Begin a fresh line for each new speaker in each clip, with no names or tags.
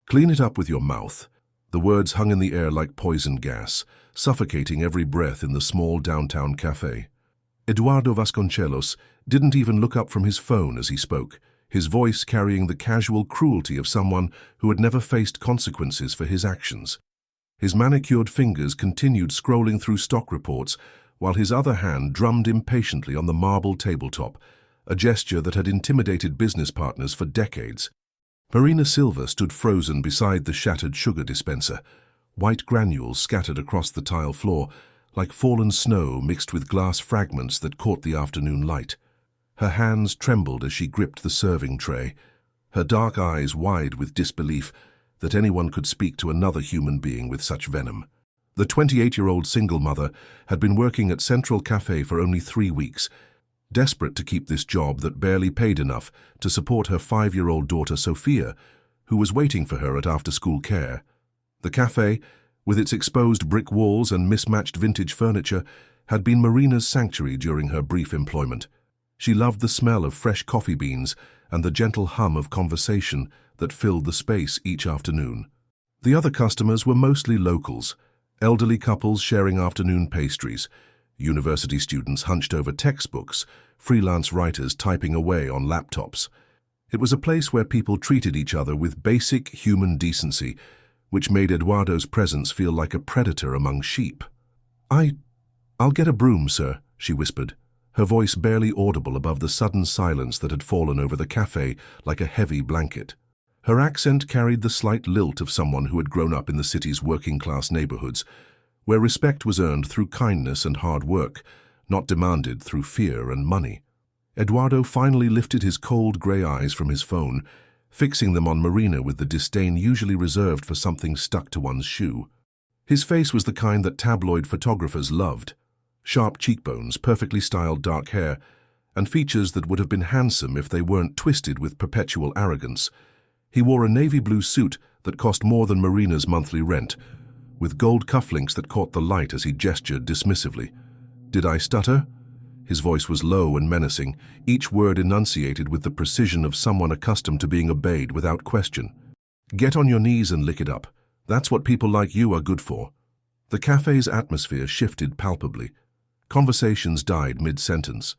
Clean it up with your mouth. The words hung in the air like poison gas, suffocating every breath in the small downtown cafe. Eduardo Vasconcelos didn't even look up from his phone as he spoke, his voice carrying the casual cruelty of someone who had never faced consequences for his actions. His manicured fingers continued scrolling through stock reports, while his other hand drummed impatiently on the marble tabletop, a gesture that had intimidated business partners for decades. Marina Silva stood frozen beside the shattered sugar dispenser, white granules scattered across the tile floor, like fallen snow mixed with glass fragments that caught the afternoon light. Her hands trembled as she gripped the serving tray, her dark eyes wide with disbelief that anyone could speak to another human being with such venom. The 28-year-old single mother had been working at Central Cafe for only 3 weeks, desperate to keep this job that barely paid enough to support her 5-year-old daughter Sophia, who was waiting for her at after-school care. The cafe, with its exposed brick walls and mismatched vintage furniture, had been Marina's sanctuary during her brief employment. She loved the smell of fresh coffee beans and the gentle hum of conversation that filled the space each afternoon. The other customers were mostly locals, elderly couples sharing afternoon pastries, university students hunched over textbooks, freelance writers typing away on laptops. It was a place where people treated each other with basic human decency, which made Eduardo's presence feel like a predator among sheep. I'll get a broom, sir," she whispered, her voice barely audible above the sudden silence that had fallen over the cafe like a heavy blanket. Her accent carried the slight lilt of someone who had grown up in the city's working-class neighborhoods, where respect was earned through kindness and hard work, not demanded through fear and money. Eduardo finally lifted his cold grey eyes from his phone, fixing them on Marina with the disdain usually reserved for something stuck to one's shoe. His face was the kind that tabloid photographers loved. Sharp cheekbones, perfectly styled dark hair, and features that would have been handsome if they weren't twisted with perpetual arrogance. He wore a navy blue suit that cost more than Marina's monthly rent, with gold cufflinks that caught the light as he gestured dismissively. "Did I stutter?" His voice was low and menacing, each word enunciated with the precision of someone accustomed to being obeyed without question. "Get on your knees and lick it up. That's what people like you are good for." The cafe's atmosphere shifted palpably. Conversations died mid-sentence.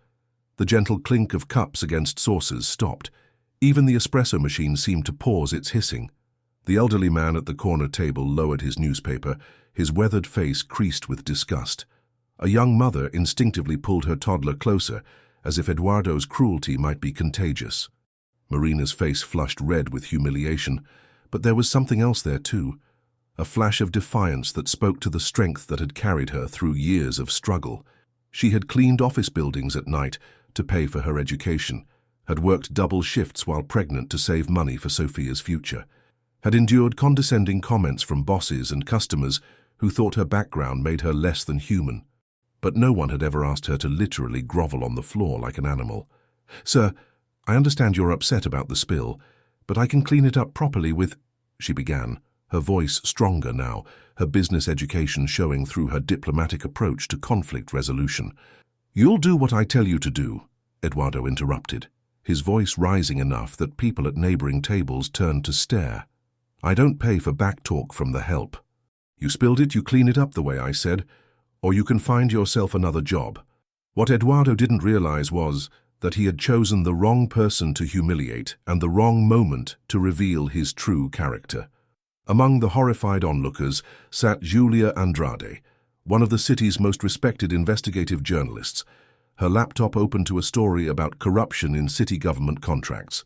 The gentle clink of cups against saucers stopped. Even the espresso machine seemed to pause its hissing. The elderly man at the corner table lowered his newspaper, his weathered face creased with disgust. A young mother instinctively pulled her toddler closer, as if Eduardo's cruelty might be contagious. Marina's face flushed red with humiliation, but there was something else there too, a flash of defiance that spoke to the strength that had carried her through years of struggle. She had cleaned office buildings at night to pay for her education, had worked double shifts while pregnant to save money for Sophia's future, had endured condescending comments from bosses and customers who thought her background made her less than human. But no one had ever asked her to literally grovel on the floor like an animal. "Sir, I understand you're upset about the spill, but I can clean it up properly with—" she began, her voice stronger now, her business education showing through her diplomatic approach to conflict resolution. "You'll do what I tell you to do," Eduardo interrupted, his voice rising enough that people at neighboring tables turned to stare. "I don't pay for backtalk from the help. You spilled it, you clean it up the way I said, or you can find yourself another job." What Eduardo didn't realize was that he had chosen the wrong person to humiliate and the wrong moment to reveal his true character. Among the horrified onlookers sat Julia Andrade, one of the city's most respected investigative journalists, her laptop open to a story about corruption in city government contracts.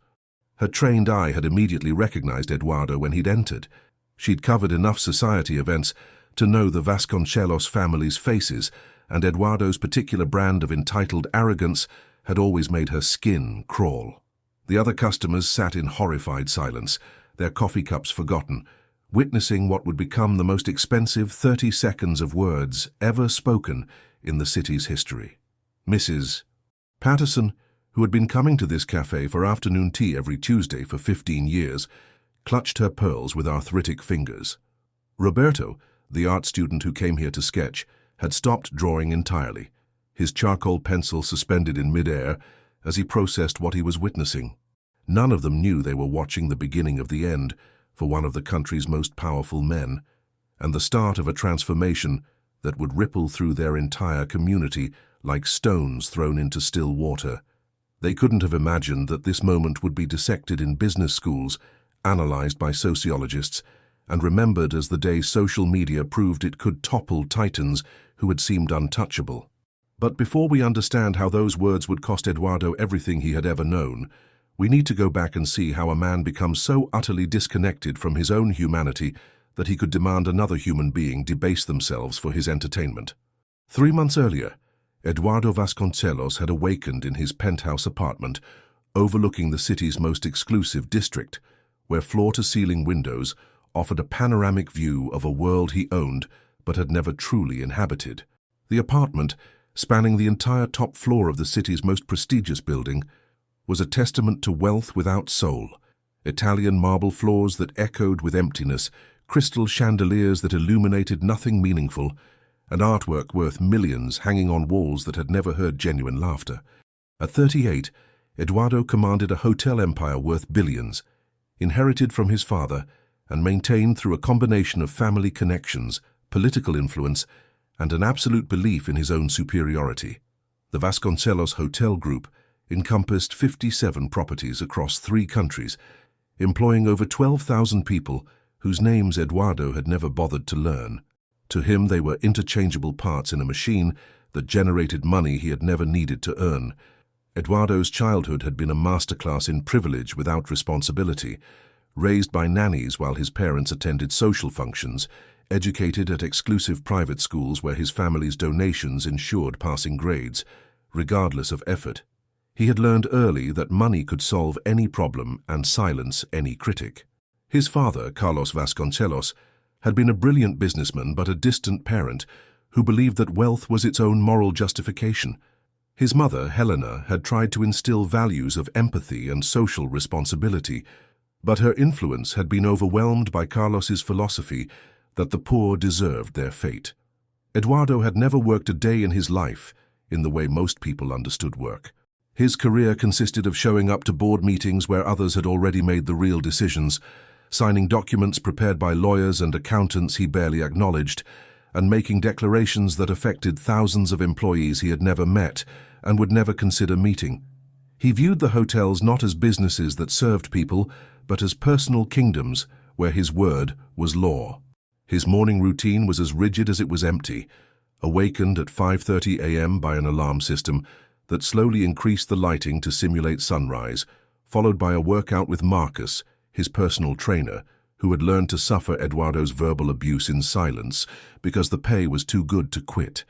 Her trained eye had immediately recognized Eduardo when he'd entered. She'd covered enough society events to know the Vasconcelos family's faces, and Eduardo's particular brand of entitled arrogance had always made her skin crawl. The other customers sat in horrified silence, their coffee cups forgotten, witnessing what would become the most expensive 30 seconds of words ever spoken in the city's history. Mrs. Patterson, who had been coming to this cafe for afternoon tea every Tuesday for 15 years, clutched her pearls with arthritic fingers. Roberto, the art student who came here to sketch, had stopped drawing entirely, his charcoal pencil suspended in mid-air as he processed what he was witnessing. None of them knew they were watching the beginning of the end, for one of the country's most powerful men, and the start of a transformation that would ripple through their entire community like stones thrown into still water. They couldn't have imagined that this moment would be dissected in business schools, analyzed by sociologists, and remembered as the day social media proved it could topple titans who had seemed untouchable. But before we understand how those words would cost Eduardo everything he had ever known, we need to go back and see how a man becomes so utterly disconnected from his own humanity that he could demand another human being debase themselves for his entertainment. 3 months earlier, Eduardo Vasconcelos had awakened in his penthouse apartment overlooking the city's most exclusive district, where floor-to-ceiling windows offered a panoramic view of a world he owned but had never truly inhabited. The apartment, spanning the entire top floor of the city's most prestigious building, was a testament to wealth without soul. Italian marble floors that echoed with emptiness, crystal chandeliers that illuminated nothing meaningful, and artwork worth millions hanging on walls that had never heard genuine laughter. At 38, Eduardo commanded a hotel empire worth billions, inherited from his father and maintained through a combination of family connections, political influence, and an absolute belief in his own superiority. The Vasconcelos Hotel Group encompassed 57 properties across 3 countries, employing over 12,000 people whose names Eduardo had never bothered to learn. To him, they were interchangeable parts in a machine that generated money he had never needed to earn. Eduardo's childhood had been a masterclass in privilege without responsibility, raised by nannies while his parents attended social functions, educated at exclusive private schools where his family's donations ensured passing grades, regardless of effort. He had learned early that money could solve any problem and silence any critic. His father, Carlos Vasconcelos, had been a brilliant businessman but a distant parent who believed that wealth was its own moral justification. His mother, Helena, had tried to instill values of empathy and social responsibility, but her influence had been overwhelmed by Carlos's philosophy that the poor deserved their fate. Eduardo had never worked a day in his life in the way most people understood work. His career consisted of showing up to board meetings where others had already made the real decisions, signing documents prepared by lawyers and accountants he barely acknowledged, and making declarations that affected thousands of employees he had never met and would never consider meeting. He viewed the hotels not as businesses that served people, but as personal kingdoms where his word was law. His morning routine was as rigid as it was empty, awakened at 5:30 a.m. by an alarm system that slowly increased the lighting to simulate sunrise, followed by a workout with Marcus, his personal trainer, who had learned to suffer Eduardo's verbal abuse in silence because the pay was too good to quit.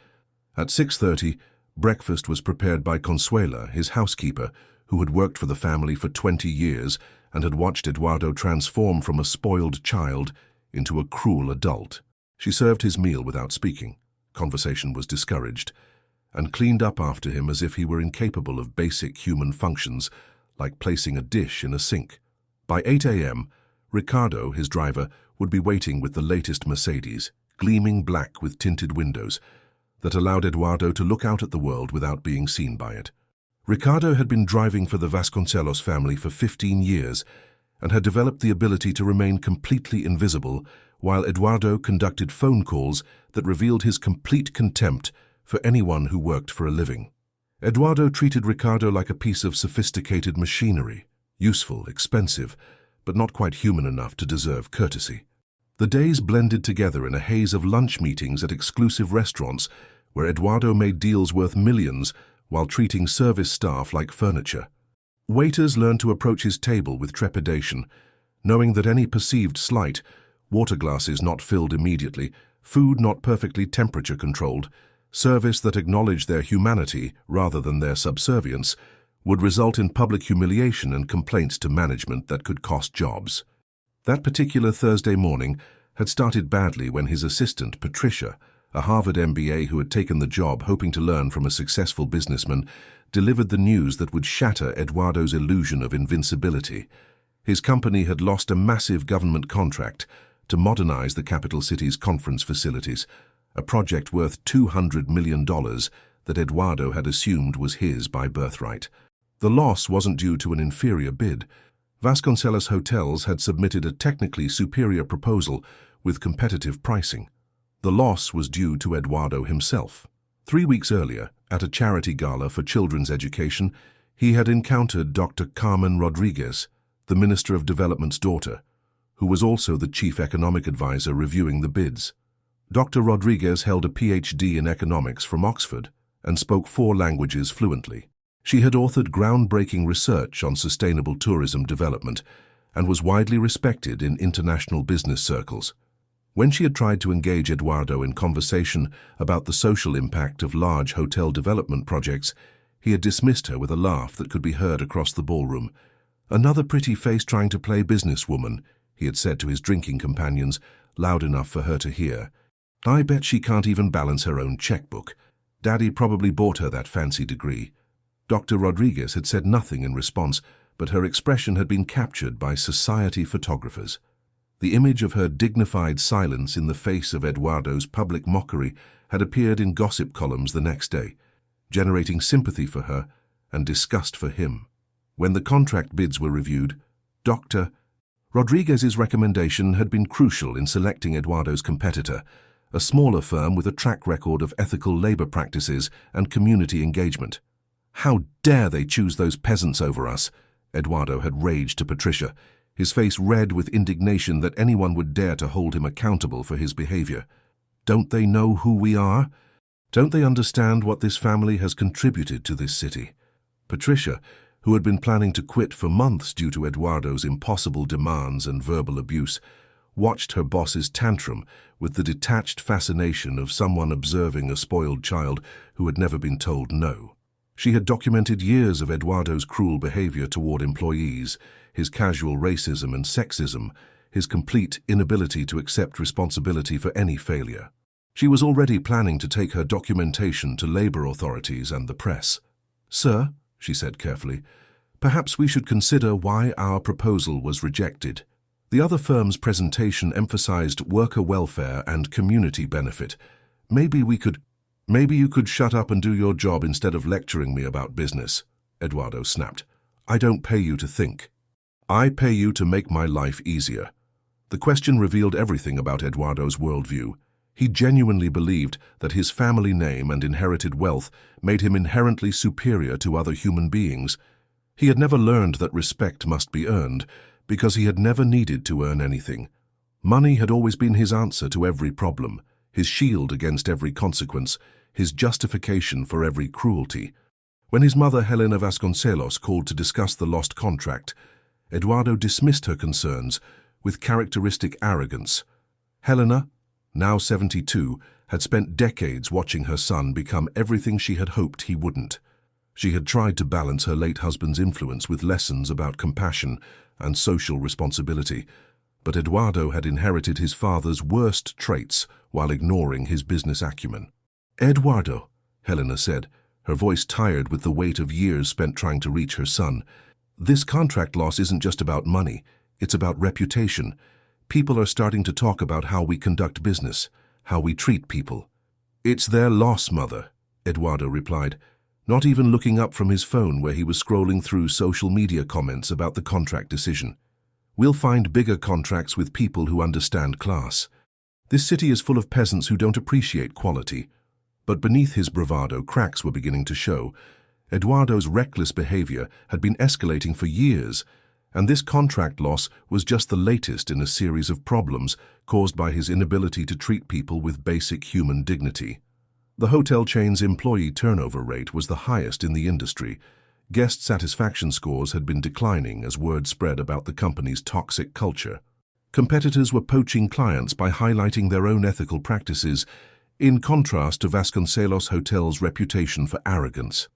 At 6:30, breakfast was prepared by Consuela, his housekeeper, who had worked for the family for 20 years and had watched Eduardo transform from a spoiled child into a cruel adult. She served his meal without speaking. Conversation was discouraged, and cleaned up after him as if he were incapable of basic human functions, like placing a dish in a sink. By 8 a.m., Ricardo, his driver, would be waiting with the latest Mercedes, gleaming black with tinted windows, that allowed Eduardo to look out at the world without being seen by it. Ricardo had been driving for the Vasconcelos family for 15 years and had developed the ability to remain completely invisible while Eduardo conducted phone calls that revealed his complete contempt for anyone who worked for a living. Eduardo treated Ricardo like a piece of sophisticated machinery, useful, expensive, but not quite human enough to deserve courtesy. The days blended together in a haze of lunch meetings at exclusive restaurants where Eduardo made deals worth millions while treating service staff like furniture. Waiters learned to approach his table with trepidation, knowing that any perceived slight, water glasses not filled immediately, food not perfectly temperature-controlled, service that acknowledged their humanity rather than their subservience, would result in public humiliation and complaints to management that could cost jobs. That particular Thursday morning had started badly when his assistant, Patricia, a Harvard MBA who had taken the job hoping to learn from a successful businessman, delivered the news that would shatter Eduardo's illusion of invincibility. His company had lost a massive government contract to modernize the capital city's conference facilities, a project worth $200 million that Eduardo had assumed was his by birthright. The loss wasn't due to an inferior bid, Vasconcelos Hotels had submitted a technically superior proposal with competitive pricing. The loss was due to Eduardo himself. 3 weeks earlier, at a charity gala for children's education, he had encountered Dr. Carmen Rodriguez, the Minister of Development's daughter, who was also the chief economic advisor reviewing the bids. Dr. Rodriguez held a PhD in economics from Oxford and spoke 4 languages fluently. She had authored groundbreaking research on sustainable tourism development and was widely respected in international business circles. When she had tried to engage Eduardo in conversation about the social impact of large hotel development projects, he had dismissed her with a laugh that could be heard across the ballroom. "Another pretty face trying to play businesswoman," he had said to his drinking companions, loud enough for her to hear. "I bet she can't even balance her own checkbook. Daddy probably bought her that fancy degree." Dr. Rodriguez had said nothing in response, but her expression had been captured by society photographers. The image of her dignified silence in the face of Eduardo's public mockery had appeared in gossip columns the next day, generating sympathy for her and disgust for him. When the contract bids were reviewed, Dr. Rodriguez's recommendation had been crucial in selecting Eduardo's competitor, a smaller firm with a track record of ethical labor practices and community engagement. "How dare they choose those peasants over us?" Eduardo had raged to Patricia, his face red with indignation that anyone would dare to hold him accountable for his behavior. "Don't they know who we are? Don't they understand what this family has contributed to this city?" Patricia, who had been planning to quit for months due to Eduardo's impossible demands and verbal abuse, watched her boss's tantrum with the detached fascination of someone observing a spoiled child who had never been told no. She had documented years of Eduardo's cruel behavior toward employees, his casual racism and sexism, his complete inability to accept responsibility for any failure. She was already planning to take her documentation to labor authorities and the press. "Sir," she said carefully, "perhaps we should consider why our proposal was rejected. The other firm's presentation emphasized worker welfare and community benefit. Maybe you could shut up and do your job instead of lecturing me about business," Eduardo snapped. "I don't pay you to think. I pay you to make my life easier." The question revealed everything about Eduardo's worldview. He genuinely believed that his family name and inherited wealth made him inherently superior to other human beings. He had never learned that respect must be earned, because he had never needed to earn anything. Money had always been his answer to every problem, his shield against every consequence, his justification for every cruelty. When his mother Helena Vasconcelos called to discuss the lost contract, Eduardo dismissed her concerns with characteristic arrogance. Helena, now 72, had spent decades watching her son become everything she had hoped he wouldn't. She had tried to balance her late husband's influence with lessons about compassion and social responsibility, but Eduardo had inherited his father's worst traits while ignoring his business acumen. "Eduardo," Helena said, her voice tired with the weight of years spent trying to reach her son, "this contract loss isn't just about money, it's about reputation. People are starting to talk about how we conduct business, how we treat people." "It's their loss, Mother," Eduardo replied, not even looking up from his phone where he was scrolling through social media comments about the contract decision. "We'll find bigger contracts with people who understand class. This city is full of peasants who don't appreciate quality." But beneath his bravado, cracks were beginning to show. Eduardo's reckless behavior had been escalating for years, and this contract loss was just the latest in a series of problems caused by his inability to treat people with basic human dignity. The hotel chain's employee turnover rate was the highest in the industry. Guest satisfaction scores had been declining as word spread about the company's toxic culture. Competitors were poaching clients by highlighting their own ethical practices, in contrast to Vasconcelos Hotel's reputation for arrogance.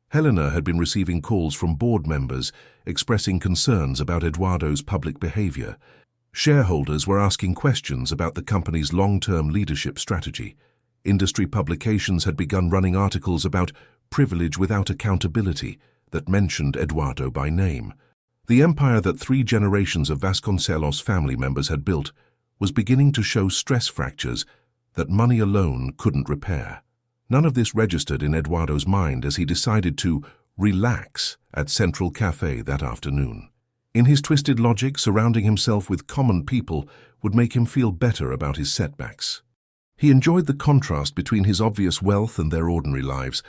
Helena had been receiving calls from board members expressing concerns about Eduardo's public behavior. Shareholders were asking questions about the company's long-term leadership strategy. Industry publications had begun running articles about privilege without accountability that mentioned Eduardo by name. The empire that 3 generations of Vasconcelos family members had built was beginning to show stress fractures that money alone couldn't repair. None of this registered in Eduardo's mind as he decided to relax at Central Cafe that afternoon. In his twisted logic, surrounding himself with common people would make him feel better about his setbacks. He enjoyed the contrast between his obvious wealth and their ordinary lives,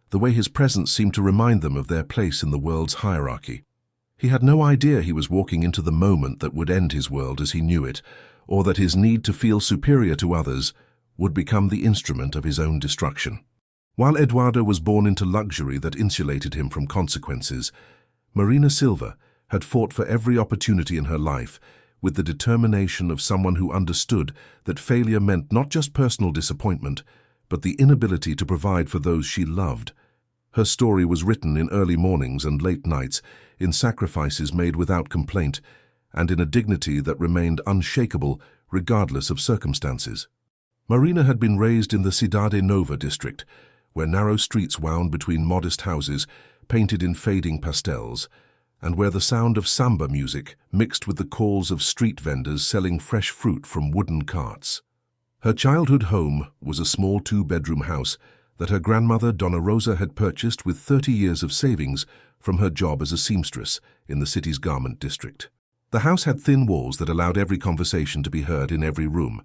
the way his presence seemed to remind them of their place in the world's hierarchy. He had no idea he was walking into the moment that would end his world as he knew it, or that his need to feel superior to others would become the instrument of his own destruction. While Eduardo was born into luxury that insulated him from consequences, Marina Silva had fought for every opportunity in her life with the determination of someone who understood that failure meant not just personal disappointment, but the inability to provide for those she loved. Her story was written in early mornings and late nights, in sacrifices made without complaint, and in a dignity that remained unshakable regardless of circumstances. Marina had been raised in the Cidade Nova district, where narrow streets wound between modest houses painted in fading pastels, and where the sound of samba music mixed with the calls of street vendors selling fresh fruit from wooden carts. Her childhood home was a small two-bedroom house that her grandmother Donna Rosa had purchased with 30 years of savings from her job as a seamstress in the city's garment district. The house had thin walls that allowed every conversation to be heard in every room,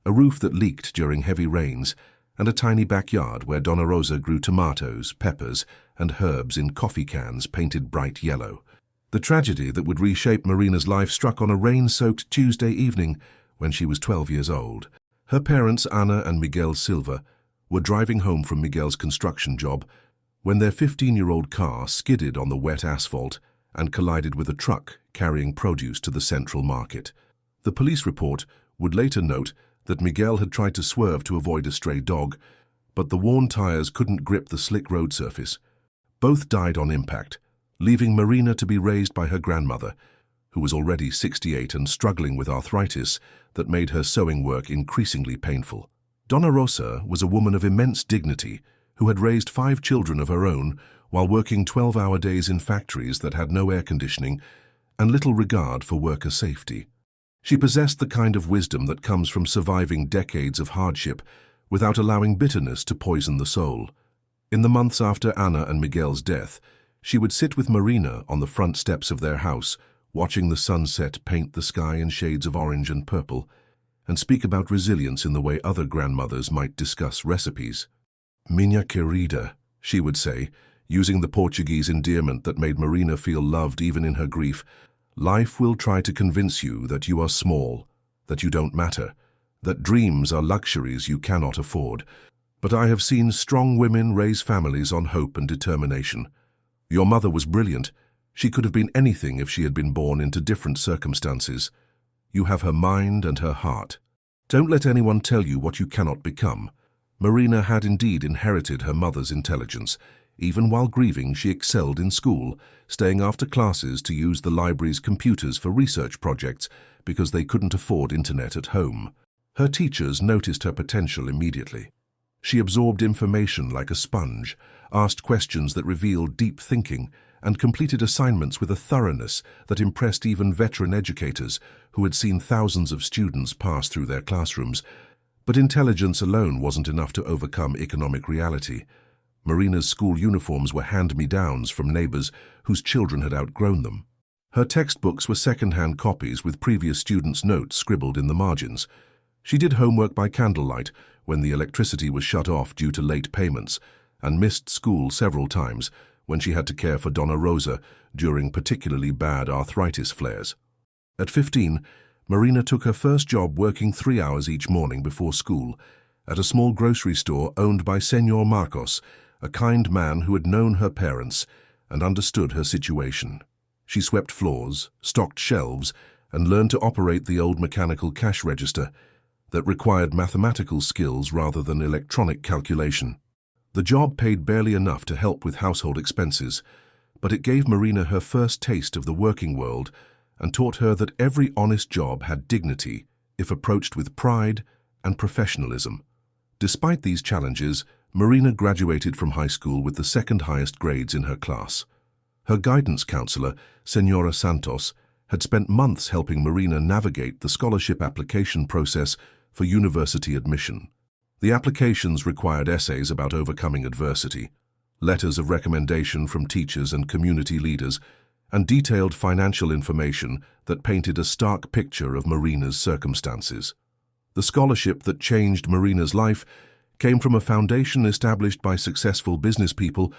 a roof that leaked during heavy rains, and a tiny backyard where Donna Rosa grew tomatoes, peppers, and herbs in coffee cans painted bright yellow. The tragedy that would reshape Marina's life struck on a rain-soaked Tuesday evening when she was 12 years old. Her parents, Ana and Miguel Silva, were driving home from Miguel's construction job when their 15-year-old car skidded on the wet asphalt and collided with a truck carrying produce to the central market. The police report would later note that Miguel had tried to swerve to avoid a stray dog, but the worn tires couldn't grip the slick road surface. Both died on impact, leaving Marina to be raised by her grandmother, who was already 68 and struggling with arthritis that made her sewing work increasingly painful. Donna Rosa was a woman of immense dignity who had raised 5 children of her own while working 12-hour days in factories that had no air conditioning and little regard for worker safety. She possessed the kind of wisdom that comes from surviving decades of hardship without allowing bitterness to poison the soul. In the months after Ana and Miguel's death, she would sit with Marina on the front steps of their house, watching the sunset paint the sky in shades of orange and purple, and speak about resilience in the way other grandmothers might discuss recipes. "Minha querida," she would say, using the Portuguese endearment that made Marina feel loved even in her grief, "life will try to convince you that you are small, that you don't matter, that dreams are luxuries you cannot afford. But I have seen strong women raise families on hope and determination. Your mother was brilliant. She could have been anything if she had been born into different circumstances. You have her mind and her heart. Don't let anyone tell you what you cannot become." Marina had indeed inherited her mother's intelligence. Even while grieving, she excelled in school, staying after classes to use the library's computers for research projects because they couldn't afford internet at home. Her teachers noticed her potential immediately. She absorbed information like a sponge, asked questions that revealed deep thinking, and completed assignments with a thoroughness that impressed even veteran educators who had seen thousands of students pass through their classrooms. But intelligence alone wasn't enough to overcome economic reality. Marina's school uniforms were hand-me-downs from neighbors whose children had outgrown them. Her textbooks were second-hand copies with previous students' notes scribbled in the margins. She did homework by candlelight when the electricity was shut off due to late payments, and missed school several times when she had to care for Donna Rosa during particularly bad arthritis flares. At 15, Marina took her first job working 3 hours each morning before school at a small grocery store owned by Senor Marcos, a kind man who had known her parents and understood her situation. She swept floors, stocked shelves, and learned to operate the old mechanical cash register that required mathematical skills rather than electronic calculation. The job paid barely enough to help with household expenses, but it gave Marina her first taste of the working world and taught her that every honest job had dignity if approached with pride and professionalism. Despite these challenges, Marina graduated from high school with the second highest grades in her class. Her guidance counselor, Senora Santos, had spent months helping Marina navigate the scholarship application process for university admission. The applications required essays about overcoming adversity, letters of recommendation from teachers and community leaders, and detailed financial information that painted a stark picture of Marina's circumstances. The scholarship that changed Marina's life came from a foundation established by successful business people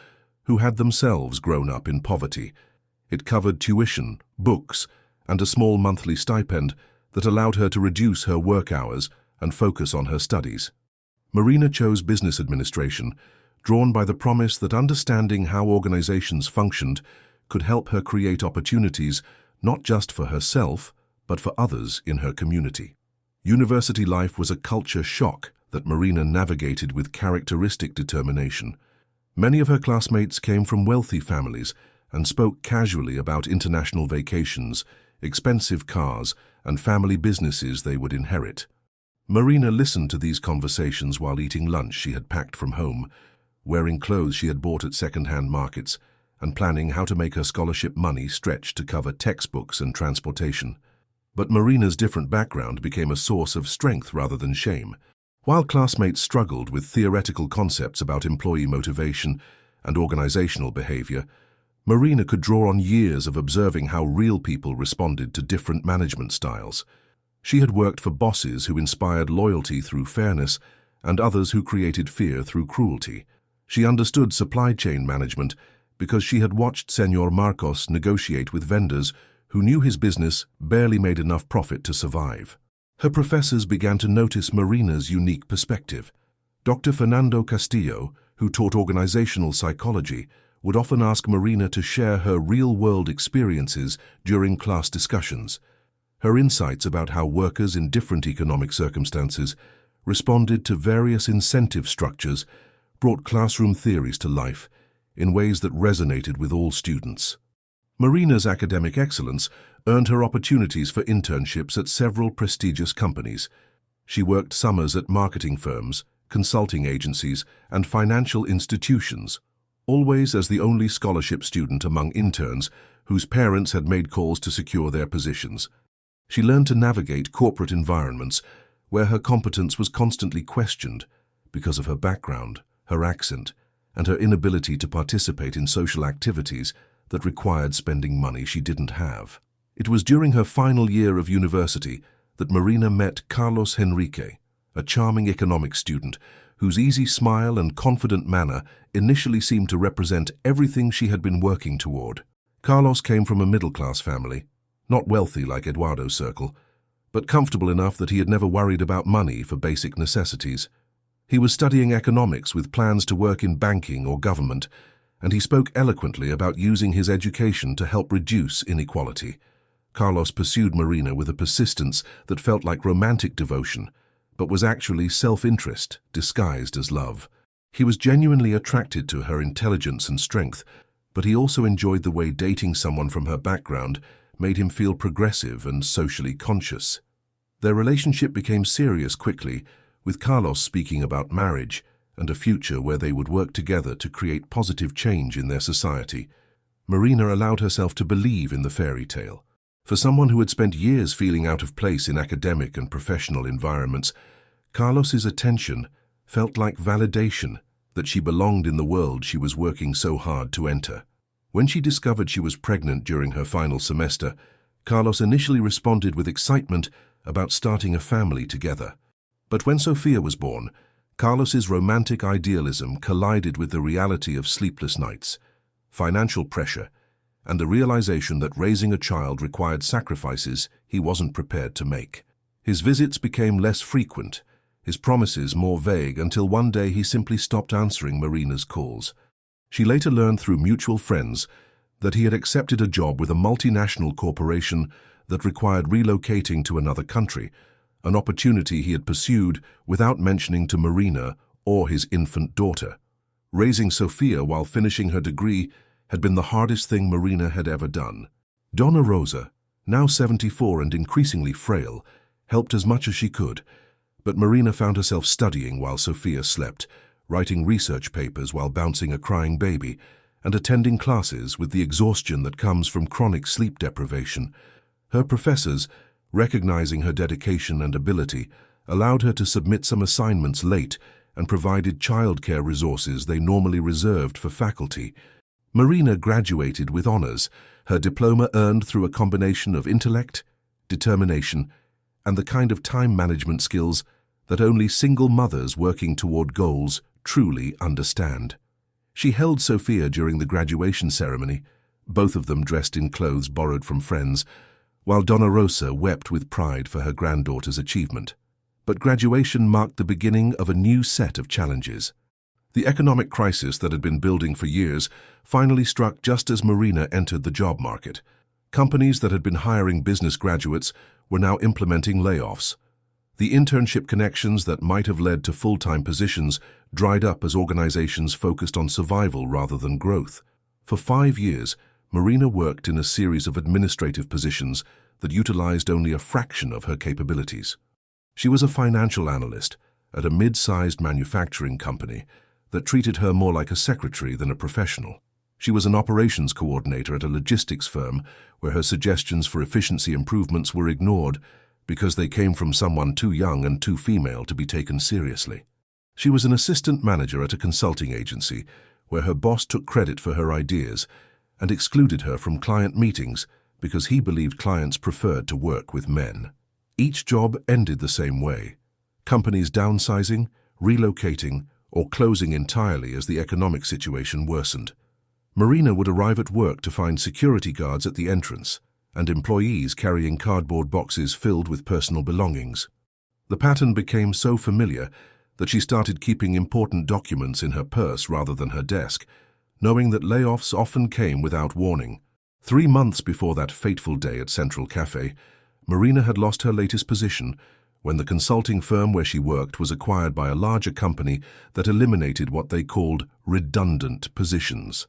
who had themselves grown up in poverty. It covered tuition, books, and a small monthly stipend that allowed her to reduce her work hours and focus on her studies. Marina chose business administration, drawn by the promise that understanding how organizations functioned could help her create opportunities not just for herself, but for others in her community. University life was a culture shock that Marina navigated with characteristic determination. Many of her classmates came from wealthy families and spoke casually about international vacations, expensive cars, and family businesses they would inherit. Marina listened to these conversations while eating lunch she had packed from home, wearing clothes she had bought at second-hand markets, and planning how to make her scholarship money stretch to cover textbooks and transportation. But Marina's different background became a source of strength rather than shame. While classmates struggled with theoretical concepts about employee motivation and organizational behavior, Marina could draw on years of observing how real people responded to different management styles. She had worked for bosses who inspired loyalty through fairness and others who created fear through cruelty. She understood supply chain management because she had watched Señor Marcos negotiate with vendors who knew his business barely made enough profit to survive. Her professors began to notice Marina's unique perspective. Dr. Fernando Castillo, who taught organizational psychology, would often ask Marina to share her real-world experiences during class discussions. Her insights about how workers in different economic circumstances responded to various incentive structures brought classroom theories to life in ways that resonated with all students. Marina's academic excellence earned her opportunities for internships at several prestigious companies. She worked summers at marketing firms, consulting agencies, and financial institutions, always as the only scholarship student among interns whose parents had made calls to secure their positions. She learned to navigate corporate environments where her competence was constantly questioned because of her background, her accent, and her inability to participate in social activities that required spending money she didn't have. It was during her final year of university that Marina met Carlos Henrique, a charming economics student whose easy smile and confident manner initially seemed to represent everything she had been working toward. Carlos came from a middle-class family, not wealthy like Eduardo's circle, but comfortable enough that he had never worried about money for basic necessities. He was studying economics with plans to work in banking or government, and he spoke eloquently about using his education to help reduce inequality. Carlos pursued Marina with a persistence that felt like romantic devotion, but was actually self-interest disguised as love. He was genuinely attracted to her intelligence and strength, but he also enjoyed the way dating someone from her background made him feel progressive and socially conscious. Their relationship became serious quickly, with Carlos speaking about marriage and a future where they would work together to create positive change in their society. Marina allowed herself to believe in the fairy tale. For someone who had spent years feeling out of place in academic and professional environments, Carlos's attention felt like validation that she belonged in the world she was working so hard to enter. When she discovered she was pregnant during her final semester, Carlos initially responded with excitement about starting a family together. But when Sofia was born, Carlos's romantic idealism collided with the reality of sleepless nights, financial pressure, and the realization that raising a child required sacrifices he wasn't prepared to make. His visits became less frequent, his promises more vague, until one day he simply stopped answering Marina's calls. She later learned through mutual friends that he had accepted a job with a multinational corporation that required relocating to another country, an opportunity he had pursued without mentioning to Marina or his infant daughter. Raising Sofia while finishing her degree had been the hardest thing Marina had ever done. Donna Rosa, now 74 and increasingly frail, helped as much as she could, but Marina found herself studying while Sofia slept, writing research papers while bouncing a crying baby, and attending classes with the exhaustion that comes from chronic sleep deprivation. Her professors, recognizing her dedication and ability, allowed her to submit some assignments late and provided childcare resources they normally reserved for faculty. Marina graduated with honors, her diploma earned through a combination of intellect, determination, and the kind of time management skills that only single mothers working toward goals truly understand. She held Sophia during the graduation ceremony, both of them dressed in clothes borrowed from friends, while Donna Rosa wept with pride for her granddaughter's achievement. But graduation marked the beginning of a new set of challenges. The economic crisis that had been building for years finally struck just as Marina entered the job market. Companies that had been hiring business graduates were now implementing layoffs. The internship connections that might have led to full-time positions dried up as organizations focused on survival rather than growth. For 5 years, Marina worked in a series of administrative positions that utilized only a fraction of her capabilities. She was a financial analyst at a mid-sized manufacturing company that treated her more like a secretary than a professional. She was an operations coordinator at a logistics firm where her suggestions for efficiency improvements were ignored because they came from someone too young and too female to be taken seriously. She was an assistant manager at a consulting agency where her boss took credit for her ideas and excluded her from client meetings because he believed clients preferred to work with men. Each job ended the same way: companies downsizing, relocating, or closing entirely as the economic situation worsened. Marina would arrive at work to find security guards at the entrance and employees carrying cardboard boxes filled with personal belongings. The pattern became so familiar that she started keeping important documents in her purse rather than her desk, knowing that layoffs often came without warning. 3 months before that fateful day at Central Cafe, Marina had lost her latest position when the consulting firm where she worked was acquired by a larger company that eliminated what they called redundant positions.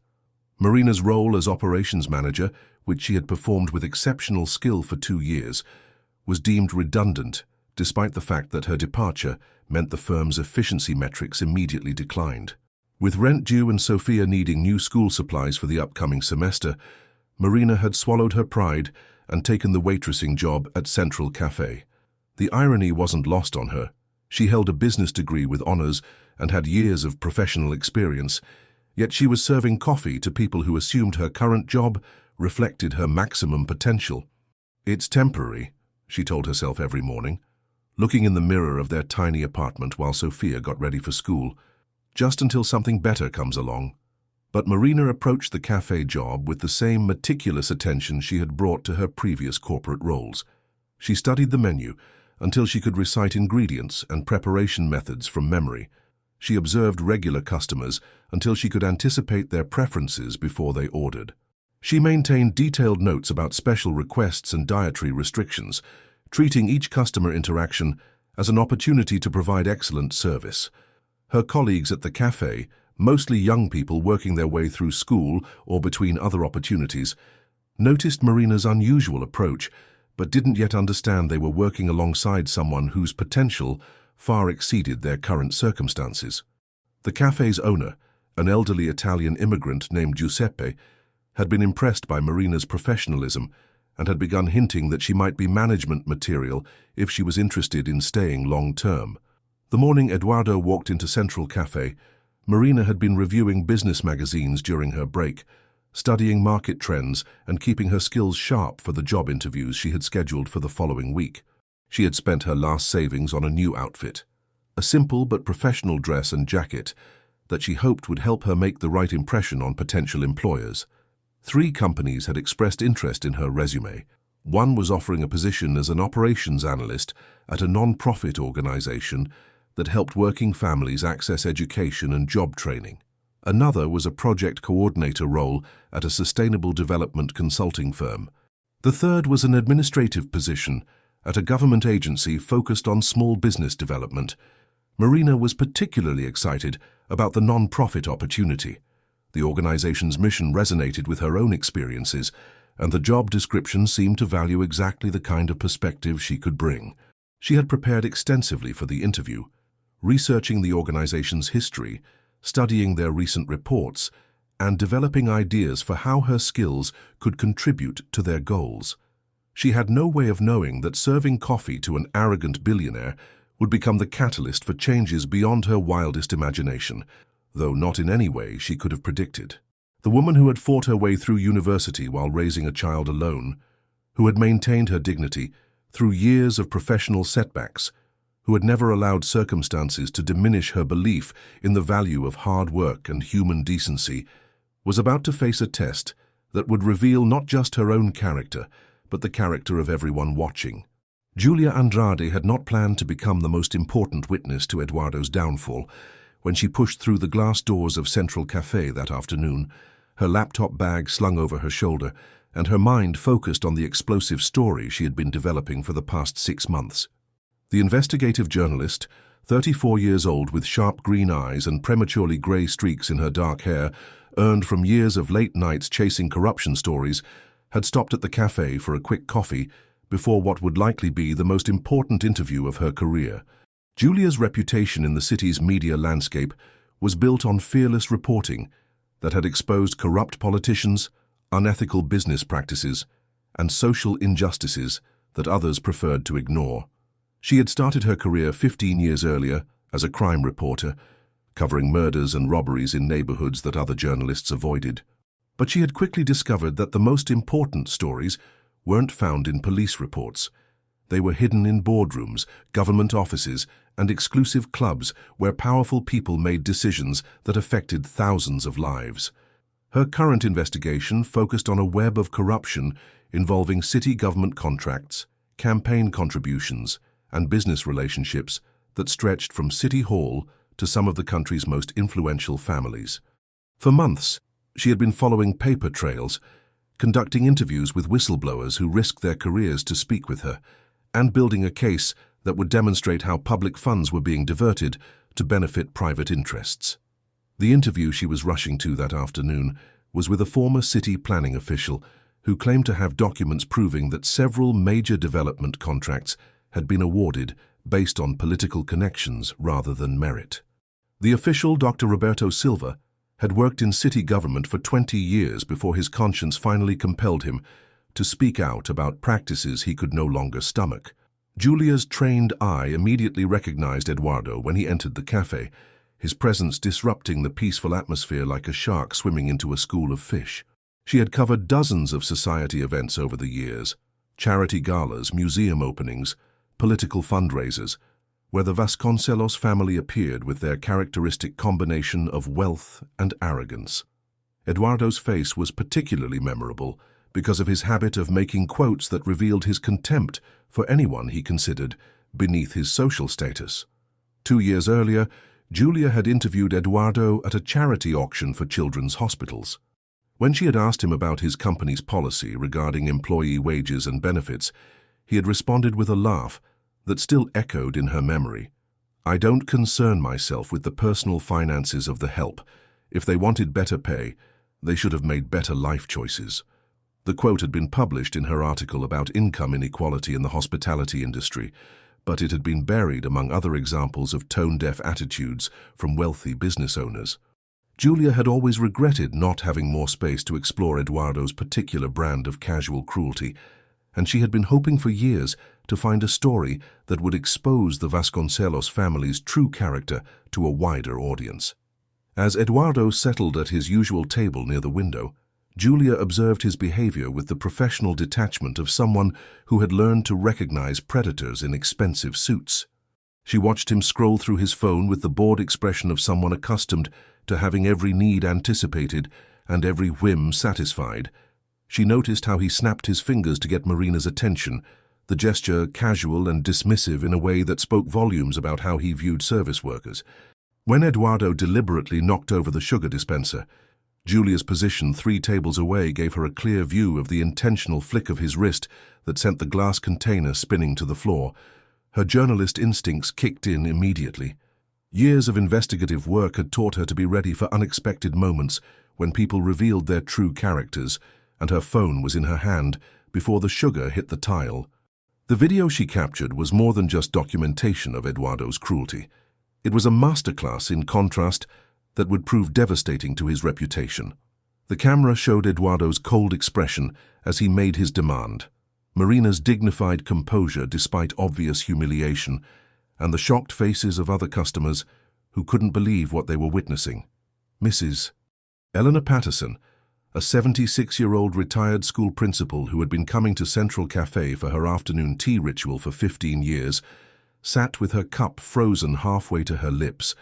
Marina's role as operations manager, which she had performed with exceptional skill for 2 years, was deemed redundant, despite the fact that her departure meant the firm's efficiency metrics immediately declined. With rent due and Sophia needing new school supplies for the upcoming semester, Marina had swallowed her pride and taken the waitressing job at Central Cafe. The irony wasn't lost on her. She held a business degree with honors and had years of professional experience, yet she was serving coffee to people who assumed her current job reflected her maximum potential. "It's temporary," she told herself every morning, looking in the mirror of their tiny apartment while Sophia got ready for school, "just until something better comes along." But Marina approached the cafe job with the same meticulous attention she had brought to her previous corporate roles. She studied the menu until she could recite ingredients and preparation methods from memory. She observed regular customers until she could anticipate their preferences before they ordered. She maintained detailed notes about special requests and dietary restrictions, treating each customer interaction as an opportunity to provide excellent service. Her colleagues at the cafe, mostly young people working their way through school or between other opportunities, noticed Marina's unusual approach, but didn't yet understand they were working alongside someone whose potential far exceeded their current circumstances. The cafe's owner, an elderly Italian immigrant named Giuseppe, had been impressed by Marina's professionalism and had begun hinting that she might be management material if she was interested in staying long-term. The morning Eduardo walked into Central Cafe, Marina had been reviewing business magazines during her break, studying market trends and keeping her skills sharp for the job interviews she had scheduled for the following week. She had spent her last savings on a new outfit, a simple but professional dress and jacket that she hoped would help her make the right impression on potential employers. 3 companies had expressed interest in her resume. One was offering a position as an operations analyst at a non-profit organization that helped working families access education and job training. Another was a project coordinator role at a sustainable development consulting firm. The third was an administrative position at a government agency focused on small business development. Marina was particularly excited about the non-profit opportunity. The organization's mission resonated with her own experiences, and the job description seemed to value exactly the kind of perspective she could bring. She had prepared extensively for the interview, researching the organization's history, studying their recent reports, and developing ideas for how her skills could contribute to their goals. She had no way of knowing that serving coffee to an arrogant billionaire would become the catalyst for changes beyond her wildest imagination, though not in any way she could have predicted. The woman who had fought her way through university while raising a child alone, who had maintained her dignity through years of professional setbacks, who had never allowed circumstances to diminish her belief in the value of hard work and human decency, was about to face a test that would reveal not just her own character, but the character of everyone watching. Julia Andrade had not planned to become the most important witness to Eduardo's downfall. When she pushed through the glass doors of Central Café that afternoon, her laptop bag slung over her shoulder, and her mind focused on the explosive story she had been developing for the past 6 months. The investigative journalist, 34 years old with sharp green eyes and prematurely grey streaks in her dark hair, earned from years of late nights chasing corruption stories, had stopped at the cafe for a quick coffee before what would likely be the most important interview of her career. Julia's reputation in the city's media landscape was built on fearless reporting that had exposed corrupt politicians, unethical business practices, and social injustices that others preferred to ignore. She had started her career 15 years earlier as a crime reporter, covering murders and robberies in neighborhoods that other journalists avoided. But she had quickly discovered that the most important stories weren't found in police reports. They were hidden in boardrooms, government offices, and exclusive clubs where powerful people made decisions that affected thousands of lives. Her current investigation focused on a web of corruption involving city government contracts, campaign contributions, and business relationships that stretched from City Hall to some of the country's most influential families. For months, she had been following paper trails, conducting interviews with whistleblowers who risked their careers to speak with her, and building a case that would demonstrate how public funds were being diverted to benefit private interests. The interview she was rushing to that afternoon was with a former city planning official who claimed to have documents proving that several major development contracts had been awarded based on political connections rather than merit. The official, Dr. Roberto Silva, had worked in city government for 20 years before his conscience finally compelled him to speak out about practices he could no longer stomach. Julia's trained eye immediately recognized Eduardo when he entered the cafe, his presence disrupting the peaceful atmosphere like a shark swimming into a school of fish. She had covered dozens of society events over the years, charity galas, museum openings, political fundraisers, where the Vasconcelos family appeared with their characteristic combination of wealth and arrogance. Eduardo's face was particularly memorable because of his habit of making quotes that revealed his contempt for anyone he considered beneath his social status. 2 years earlier, Julia had interviewed Eduardo at a charity auction for children's hospitals. When she had asked him about his company's policy regarding employee wages and benefits, he had responded with a laugh that still echoed in her memory. "I don't concern myself with the personal finances of the help. If they wanted better pay, they should have made better life choices." The quote had been published in her article about income inequality in the hospitality industry, but it had been buried among other examples of tone-deaf attitudes from wealthy business owners. Julia had always regretted not having more space to explore Eduardo's particular brand of casual cruelty, and she had been hoping for years to find a story that would expose the Vasconcelos family's true character to a wider audience. As Eduardo settled at his usual table near the window, Julia observed his behavior with the professional detachment of someone who had learned to recognize predators in expensive suits. She watched him scroll through his phone with the bored expression of someone accustomed to having every need anticipated and every whim satisfied. She noticed how he snapped his fingers to get Marina's attention, the gesture casual and dismissive in a way that spoke volumes about how he viewed service workers. When Eduardo deliberately knocked over the sugar dispenser, Julia's position 3 tables away gave her a clear view of the intentional flick of his wrist that sent the glass container spinning to the floor. Her journalist instincts kicked in immediately. Years of investigative work had taught her to be ready for unexpected moments when people revealed their true characters, and her phone was in her hand before the sugar hit the tile. The video she captured was more than just documentation of Eduardo's cruelty. It was a masterclass in contrast that would prove devastating to his reputation. The camera showed Eduardo's cold expression as he made his demand, Marina's dignified composure despite obvious humiliation, and the shocked faces of other customers who couldn't believe what they were witnessing. Mrs. Eleanor Patterson, a 76-year-old retired school principal who had been coming to Central Cafe for her afternoon tea ritual for 15 years, sat with her cup frozen halfway to her lips,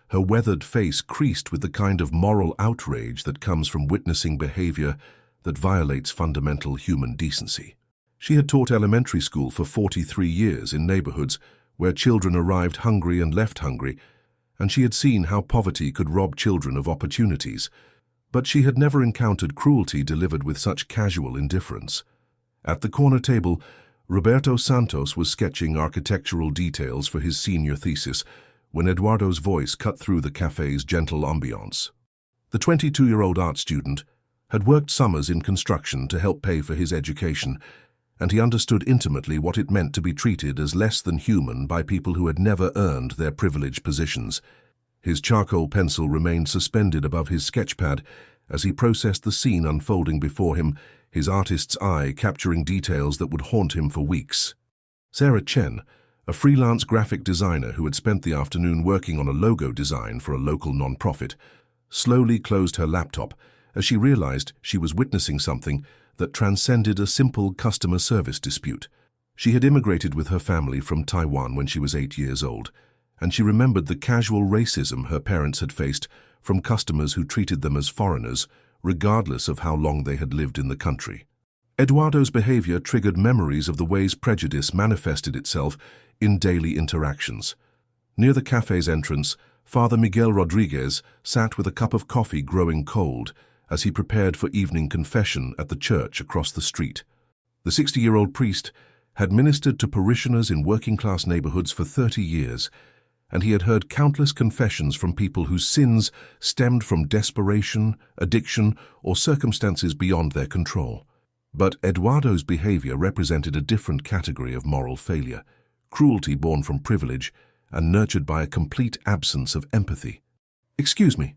her weathered face creased with the kind of moral outrage that comes from witnessing behavior that violates fundamental human decency. She had taught elementary school for 43 years in neighborhoods where children arrived hungry and left hungry, and she had seen how poverty could rob children of opportunities. But she had never encountered cruelty delivered with such casual indifference. At the corner table, Roberto Santos was sketching architectural details for his senior thesis when Eduardo's voice cut through the cafe's gentle ambiance. The 22-year-old art student had worked summers in construction to help pay for his education, and he understood intimately what it meant to be treated as less than human by people who had never earned their privileged positions. His charcoal pencil remained suspended above his sketchpad as he processed the scene unfolding before him, his artist's eye capturing details that would haunt him for weeks. Sarah Chen, a freelance graphic designer who had spent the afternoon working on a logo design for a local non-profit, slowly closed her laptop as she realized she was witnessing something that transcended a simple customer service dispute. She had immigrated with her family from Taiwan when she was 8 years old, and she remembered the casual racism her parents had faced from customers who treated them as foreigners, regardless of how long they had lived in the country. Eduardo's behavior triggered memories of the ways prejudice manifested itself in daily interactions. Near the cafe's entrance, Father Miguel Rodriguez sat with a cup of coffee growing cold as he prepared for evening confession at the church across the street. The 60-year-old priest had ministered to parishioners in working-class neighborhoods for 30 years, and he had heard countless confessions from people whose sins stemmed from desperation, addiction, or circumstances beyond their control. But Eduardo's behavior represented a different category of moral failure, cruelty born from privilege and nurtured by a complete absence of empathy. "Excuse me."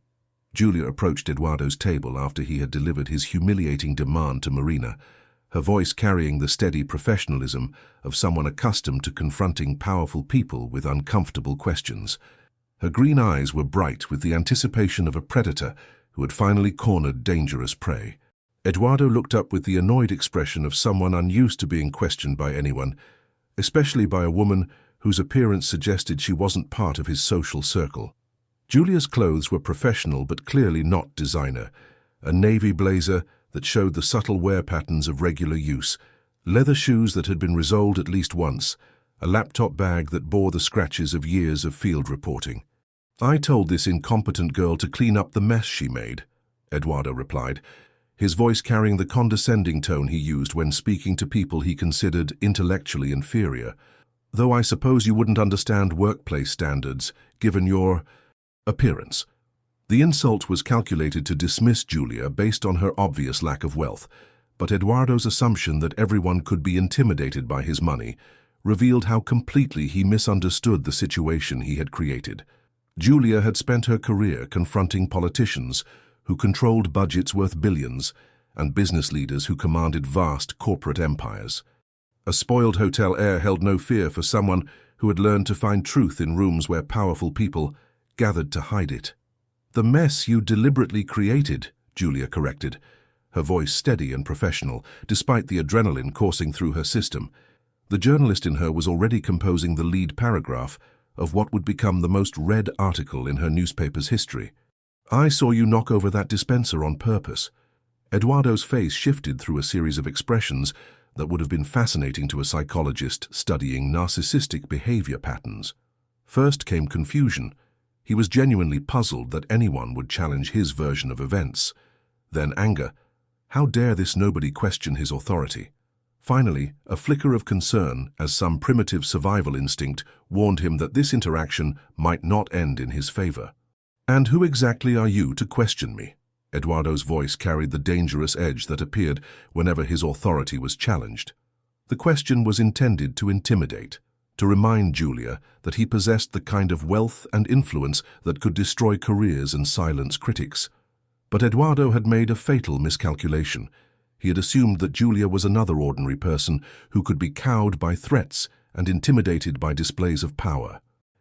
Julia approached Eduardo's table after he had delivered his humiliating demand to Marina, her voice carrying the steady professionalism of someone accustomed to confronting powerful people with uncomfortable questions. Her green eyes were bright with the anticipation of a predator who had finally cornered dangerous prey. Eduardo looked up with the annoyed expression of someone unused to being questioned by anyone, especially by a woman whose appearance suggested she wasn't part of his social circle. Julia's clothes were professional but clearly not designer, a navy blazer that showed the subtle wear patterns of regular use, leather shoes that had been resoled at least once, a laptop bag that bore the scratches of years of field reporting. "I told this incompetent girl to clean up the mess she made," Eduardo replied, his voice carrying the condescending tone he used when speaking to people he considered intellectually inferior. "Though I suppose you wouldn't understand workplace standards, given your appearance." The insult was calculated to dismiss Julia based on her obvious lack of wealth, but Eduardo's assumption that everyone could be intimidated by his money revealed how completely he misunderstood the situation he had created. Julia had spent her career confronting politicians who controlled budgets worth billions and business leaders who commanded vast corporate empires. A spoiled hotel heir held no fear for someone who had learned to find truth in rooms where powerful people gathered to hide it. "The mess you deliberately created," Julia corrected, her voice steady and professional, despite the adrenaline coursing through her system. The journalist in her was already composing the lead paragraph of what would become the most read article in her newspaper's history. "I saw you knock over that dispenser on purpose." Eduardo's face shifted through a series of expressions that would have been fascinating to a psychologist studying narcissistic behavior patterns. First came confusion. He was genuinely puzzled that anyone would challenge his version of events. Then anger. How dare this nobody question his authority? Finally, a flicker of concern as some primitive survival instinct warned him that this interaction might not end in his favor. "And who exactly are you to question me?" Eduardo's voice carried the dangerous edge that appeared whenever his authority was challenged. The question was intended to intimidate, to remind Julia that he possessed the kind of wealth and influence that could destroy careers and silence critics. But Eduardo had made a fatal miscalculation. He had assumed that Julia was another ordinary person who could be cowed by threats and intimidated by displays of power.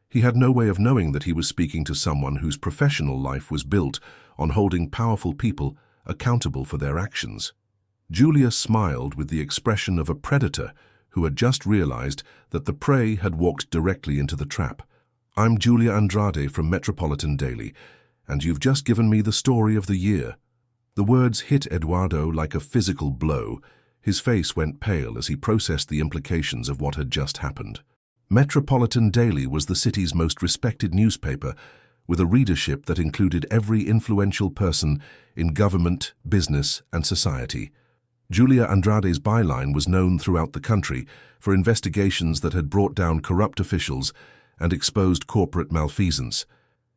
He had no way of knowing that he was speaking to someone whose professional life was built on holding powerful people accountable for their actions. Julia smiled with the expression of a predator who had just realized that the prey had walked directly into the trap. "I'm Julia Andrade from Metropolitan Daily, and you've just given me the story of the year." The words hit Eduardo like a physical blow. His face went pale as he processed the implications of what had just happened. Metropolitan Daily was the city's most respected newspaper, with a readership that included every influential person in government, business, and society. Julia Andrade's byline was known throughout the country for investigations that had brought down corrupt officials and exposed corporate malfeasance.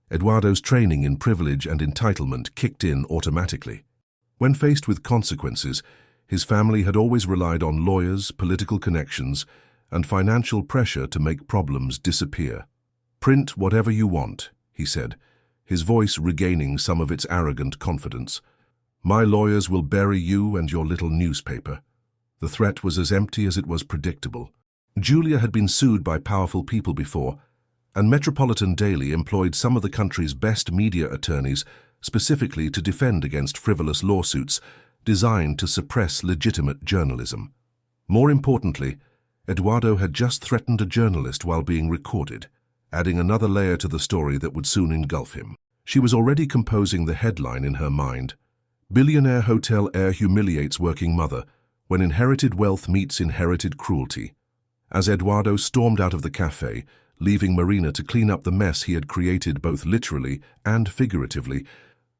Eduardo's training in privilege and entitlement kicked in automatically. When faced with consequences, his family had always relied on lawyers, political connections, and financial pressure to make problems disappear. "Print whatever you want," he said, his voice regaining some of its arrogant confidence. "My lawyers will bury you and your little newspaper." The threat was as empty as it was predictable. Julia had been sued by powerful people before, and Metropolitan Daily employed some of the country's best media attorneys specifically to defend against frivolous lawsuits designed to suppress legitimate journalism. More importantly, Eduardo had just threatened a journalist while being recorded, adding another layer to the story that would soon engulf him. She was already composing the headline in her mind: "Billionaire hotel heir humiliates working mother when inherited wealth meets inherited cruelty." As Eduardo stormed out of the cafe, leaving Marina to clean up the mess he had created both literally and figuratively,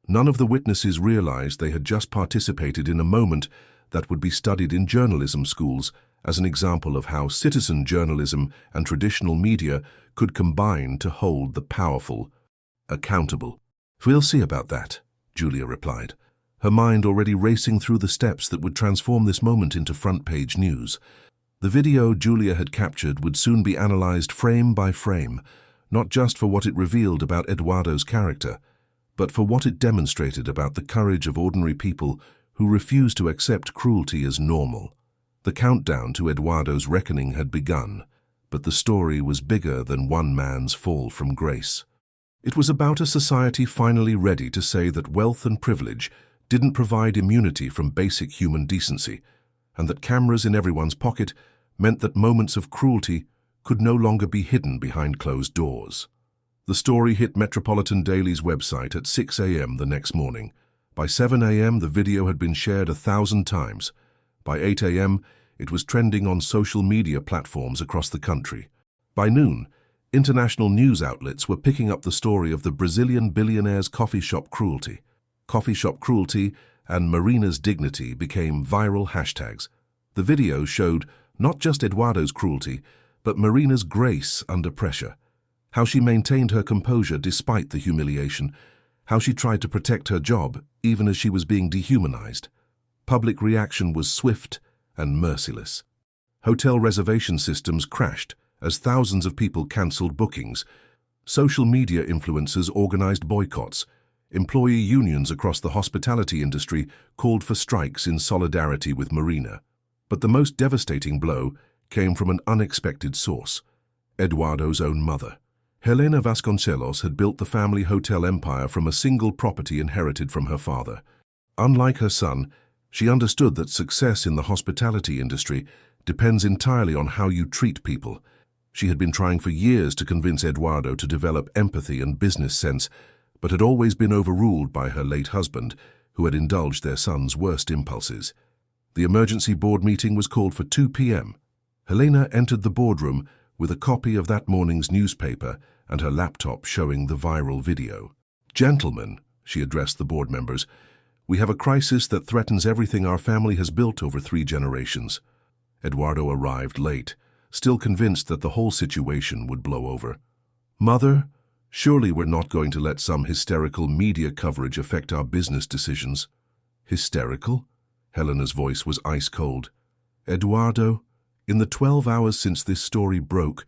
none of the witnesses realized they had just participated in a moment that would be studied in journalism schools as an example of how citizen journalism and traditional media could combine to hold the powerful accountable. "We'll see about that," Julia replied, her mind already racing through the steps that would transform this moment into front-page news. The video Julia had captured would soon be analyzed frame by frame, not just for what it revealed about Eduardo's character, but for what it demonstrated about the courage of ordinary people who refused to accept cruelty as normal. The countdown to Eduardo's reckoning had begun, but the story was bigger than one man's fall from grace. It was about a society finally ready to say that wealth and privilege didn't provide immunity from basic human decency, and that cameras in everyone's pocket meant that moments of cruelty could no longer be hidden behind closed doors. The story hit Metropolitan Daily's website at 6 a.m. the next morning. By 7 a.m. the video had been shared 1,000 times. By 8 a.m. it was trending on social media platforms across the country. By noon, international news outlets were picking up the story of the Brazilian billionaire's coffee shop cruelty. Coffee shop cruelty and Marina's dignity became viral hashtags. The video showed not just Eduardo's cruelty, but Marina's grace under pressure. How she maintained her composure despite the humiliation. How she tried to protect her job even as she was being dehumanized. Public reaction was swift and merciless. Hotel reservation systems crashed as thousands of people cancelled bookings. Social media influencers organized boycotts. Employee unions across the hospitality industry called for strikes in solidarity with Marina. But the most devastating blow came from an unexpected source: Eduardo's own mother. Helena Vasconcelos had built the family hotel empire from a single property inherited from her father. Unlike her son, she understood that success in the hospitality industry depends entirely on how you treat people. She had been trying for years to convince Eduardo to develop empathy and business sense, but had always been overruled by her late husband, who had indulged their son's worst impulses. The emergency board meeting was called for 2 p.m. Helena entered the boardroom with a copy of that morning's newspaper and her laptop showing the viral video. "Gentlemen," she addressed the board members, "we have a crisis that threatens everything our family has built over 3 generations." Eduardo arrived late, still convinced that the whole situation would blow over. "Mother, surely we're not going to let some hysterical media coverage affect our business decisions." "Hysterical?" Helena's voice was ice-cold. "Eduardo, in the 12 hours since this story broke,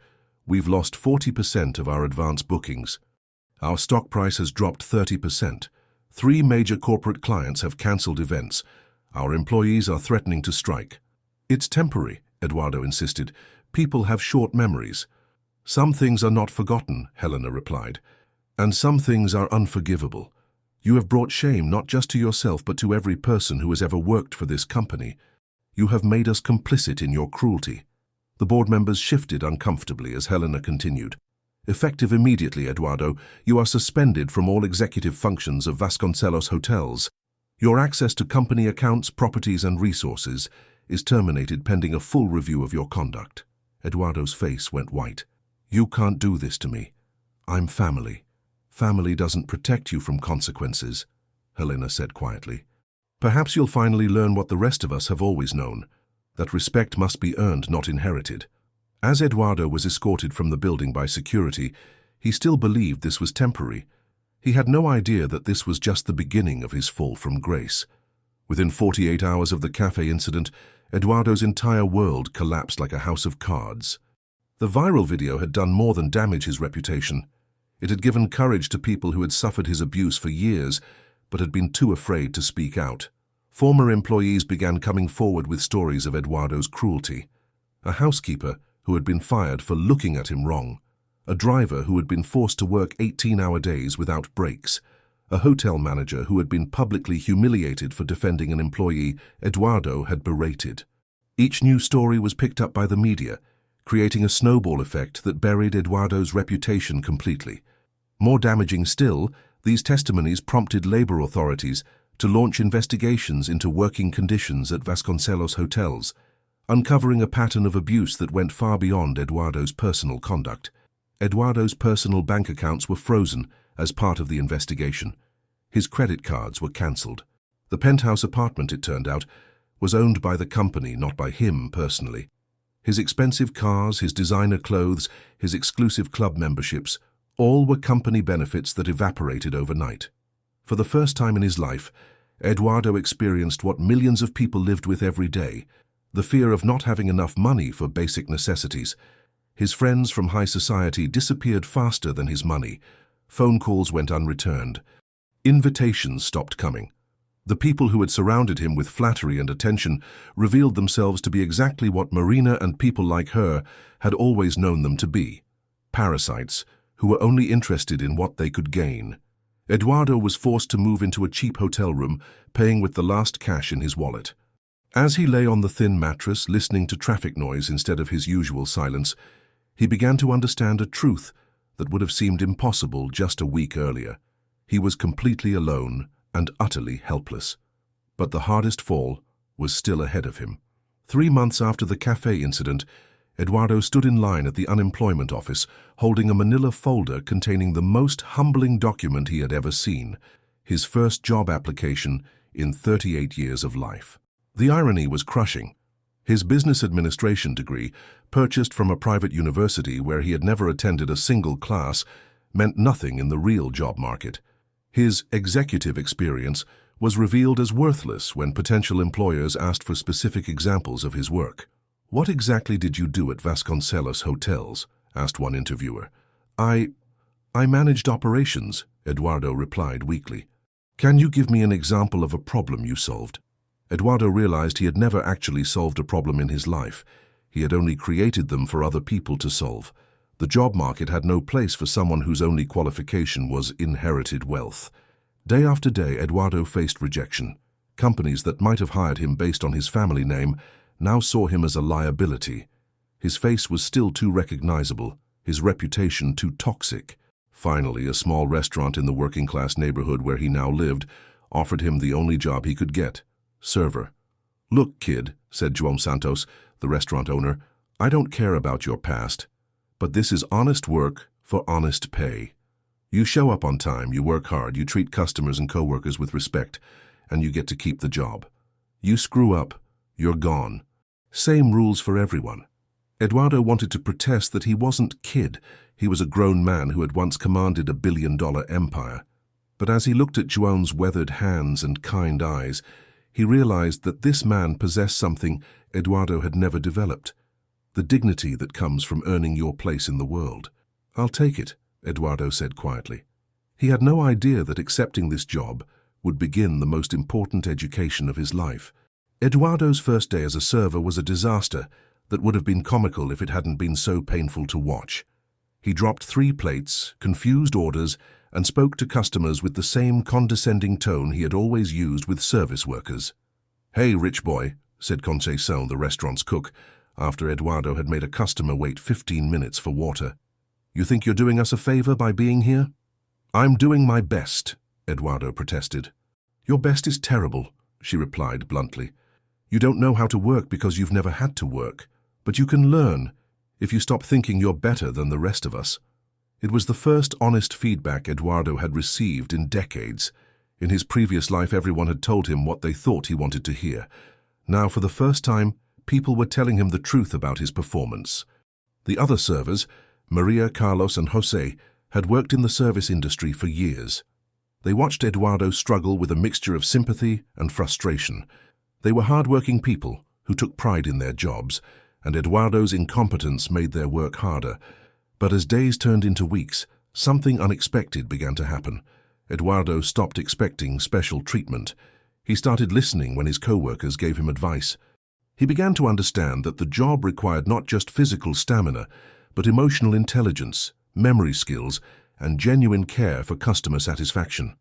we've lost 40% of our advance bookings. Our stock price has dropped 30%. 3 major corporate clients have cancelled events. Our employees are threatening to strike." "It's temporary," Eduardo insisted. "People have short memories." "Some things are not forgotten," Helena replied, "and some things are unforgivable. You have brought shame not just to yourself but to every person who has ever worked for this company. You have made us complicit in your cruelty." The board members shifted uncomfortably as Helena continued. "Effective immediately, Eduardo, you are suspended from all executive functions of Vasconcelos Hotels. Your access to company accounts, properties and resources is terminated pending a full review of your conduct." Eduardo's face went white. "You can't do this to me. I'm family. Family doesn't protect you from consequences," Helena said quietly. "Perhaps you'll finally learn what the rest of us have always known, that respect must be earned, not inherited." As Eduardo was escorted from the building by security, he still believed this was temporary. He had no idea that this was just the beginning of his fall from grace. Within 48 hours of the cafe incident, Eduardo's entire world collapsed like a house of cards. The viral video had done more than damage his reputation. It had given courage to people who had suffered his abuse for years, but had been too afraid to speak out. Former employees began coming forward with stories of Eduardo's cruelty. A housekeeper who had been fired for looking at him wrong, a driver who had been forced to work 18-hour days without breaks, a hotel manager who had been publicly humiliated for defending an employee Eduardo had berated. Each new story was picked up by the media, creating a snowball effect that buried Eduardo's reputation completely. More damaging still, these testimonies prompted labor authorities to launch investigations into working conditions at Vasconcelos Hotels, uncovering a pattern of abuse that went far beyond Eduardo's personal conduct. Eduardo's personal bank accounts were frozen as part of the investigation. His credit cards were cancelled. The penthouse apartment, it turned out, was owned by the company, not by him personally. His expensive cars, his designer clothes, his exclusive club memberships, all were company benefits that evaporated overnight. For the first time in his life, Eduardo experienced what millions of people lived with every day: the fear of not having enough money for basic necessities. His friends from high society disappeared faster than his money. Phone calls went unreturned. Invitations stopped coming. The people who had surrounded him with flattery and attention revealed themselves to be exactly what Marina and people like her had always known them to be: parasites who were only interested in what they could gain. Eduardo was forced to move into a cheap hotel room, paying with the last cash in his wallet. As he lay on the thin mattress, listening to traffic noise instead of his usual silence, he began to understand a truth that would have seemed impossible just a week earlier. He was completely alone and utterly helpless. But the hardest fall was still ahead of him. 3 months after the cafe incident, Eduardo stood in line at the unemployment office, holding a manila folder containing the most humbling document he had ever seen: his first job application in 38 years of life. The irony was crushing. His business administration degree, purchased from a private university where he had never attended a single class, meant nothing in the real job market. His executive experience was revealed as worthless when potential employers asked for specific examples of his work. "What exactly did you do at Vasconcelos Hotels?" asked one interviewer. I managed operations," Eduardo replied weakly. "Can you give me an example of a problem you solved?" Eduardo realized he had never actually solved a problem in his life. He had only created them for other people to solve. The job market had no place for someone whose only qualification was inherited wealth. Day after day, Eduardo faced rejection. Companies that might have hired him based on his family name now saw him as a liability. His face was still too recognizable, his reputation too toxic. Finally, a small restaurant in the working-class neighborhood where he now lived offered him the only job he could get: server. "Look, kid," said João Santos, the restaurant owner, "I don't care about your past, but this is honest work for honest pay. You show up on time, you work hard, you treat customers and co-workers with respect, and you get to keep the job. You screw up, you're gone. Same rules for everyone." Eduardo wanted to protest that he wasn't kid. He was a grown man who had once commanded a billion-dollar empire. But as he looked at João's weathered hands and kind eyes, he realized that this man possessed something Eduardo had never developed: the dignity that comes from earning your place in the world. "I'll take it," Eduardo said quietly. He had no idea that accepting this job would begin the most important education of his life. Eduardo's first day as a server was a disaster that would have been comical if it hadn't been so painful to watch. He dropped 3 plates, confused orders, and spoke to customers with the same condescending tone he had always used with service workers. "Hey, rich boy," said Conceição, the restaurant's cook, after Eduardo had made a customer wait 15 minutes for water. "You think you're doing us a favor by being here?" "I'm doing my best," Eduardo protested. "Your best is terrible," she replied bluntly. "You don't know how to work because you've never had to work, but you can learn if you stop thinking you're better than the rest of us." It was the first honest feedback Eduardo had received in decades. In his previous life, everyone had told him what they thought he wanted to hear. Now, for the first time, people were telling him the truth about his performance. The other servers, Maria, Carlos, and Jose, had worked in the service industry for years. They watched Eduardo struggle with a mixture of sympathy and frustration. They were hard-working people who took pride in their jobs, and Eduardo's incompetence made their work harder. But as days turned into weeks, something unexpected began to happen. Eduardo stopped expecting special treatment. He started listening when his co-workers gave him advice. He began to understand that the job required not just physical stamina, but emotional intelligence, memory skills, and genuine care for customer satisfaction.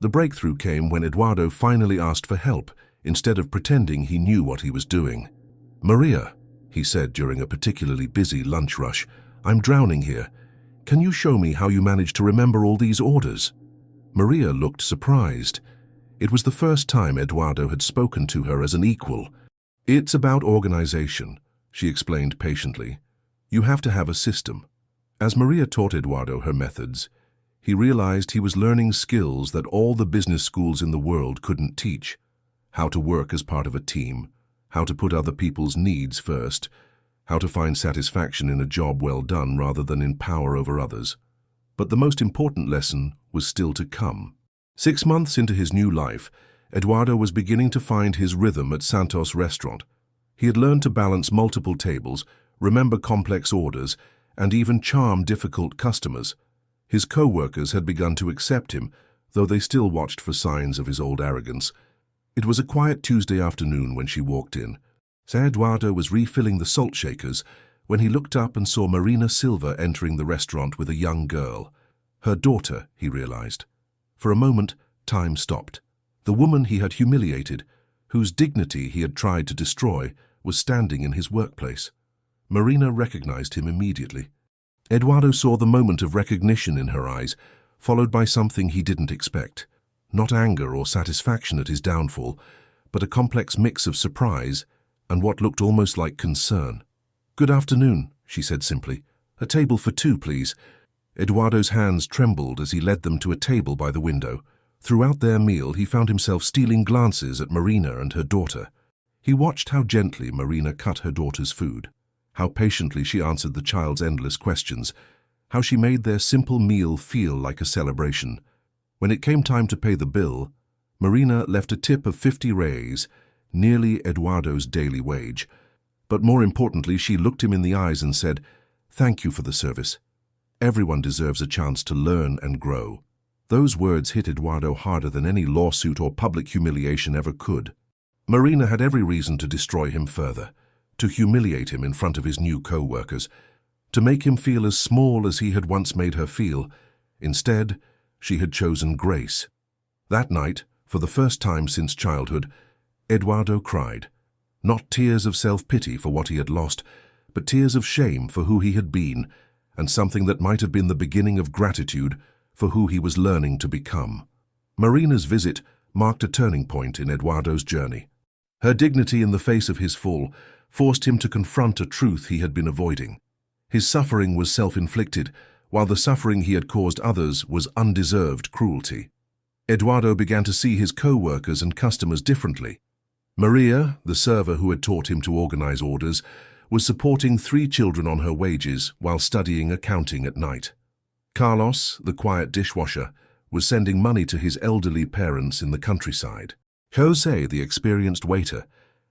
The breakthrough came when Eduardo finally asked for help, instead of pretending he knew what he was doing. "Maria," he said during a particularly busy lunch rush, "I'm drowning here. Can you show me how you managed to remember all these orders?" Maria looked surprised. It was the first time Eduardo had spoken to her as an equal. "It's about organization," she explained patiently. "You have to have a system." As Maria taught Eduardo her methods, he realized he was learning skills that all the business schools in the world couldn't teach. How to work as part of a team, how to put other people's needs first, how to find satisfaction in a job well done rather than in power over others. But the most important lesson was still to come. 6 months into his new life, Eduardo was beginning to find his rhythm at Santos restaurant. He had learned to balance multiple tables, remember complex orders, and even charm difficult customers. His co-workers had begun to accept him, though they still watched for signs of his old arrogance. It was a quiet Tuesday afternoon when she walked in. Eduardo was refilling the salt shakers when he looked up and saw Marina Silva entering the restaurant with a young girl. Her daughter, he realized. For a moment, time stopped. The woman he had humiliated, whose dignity he had tried to destroy, was standing in his workplace. Marina recognized him immediately. Eduardo saw the moment of recognition in her eyes, followed by something he didn't expect. Not anger or satisfaction at his downfall, but a complex mix of surprise and what looked almost like concern. "Good afternoon," she said simply. "A table for 2, please." Eduardo's hands trembled as he led them to a table by the window. Throughout their meal, he found himself stealing glances at Marina and her daughter. He watched how gently Marina cut her daughter's food, how patiently she answered the child's endless questions, how she made their simple meal feel like a celebration. When it came time to pay the bill, Marina left a tip of 50 reais, nearly Eduardo's daily wage. But more importantly, she looked him in the eyes and said, "Thank you for the service. Everyone deserves a chance to learn and grow." Those words hit Eduardo harder than any lawsuit or public humiliation ever could. Marina had every reason to destroy him further, to humiliate him in front of his new co-workers, to make him feel as small as he had once made her feel. Instead, she had chosen grace. That night, for the first time since childhood, Eduardo cried. Not tears of self-pity for what he had lost, but tears of shame for who he had been, and something that might have been the beginning of gratitude for who he was learning to become. Marina's visit marked a turning point in Eduardo's journey. Her dignity in the face of his fall forced him to confront a truth he had been avoiding. His suffering was self-inflicted, while the suffering he had caused others was undeserved cruelty. Eduardo began to see his co-workers and customers differently. Maria, the server who had taught him to organize orders, was supporting 3 children on her wages while studying accounting at night. Carlos, the quiet dishwasher, was sending money to his elderly parents in the countryside. Jose, the experienced waiter,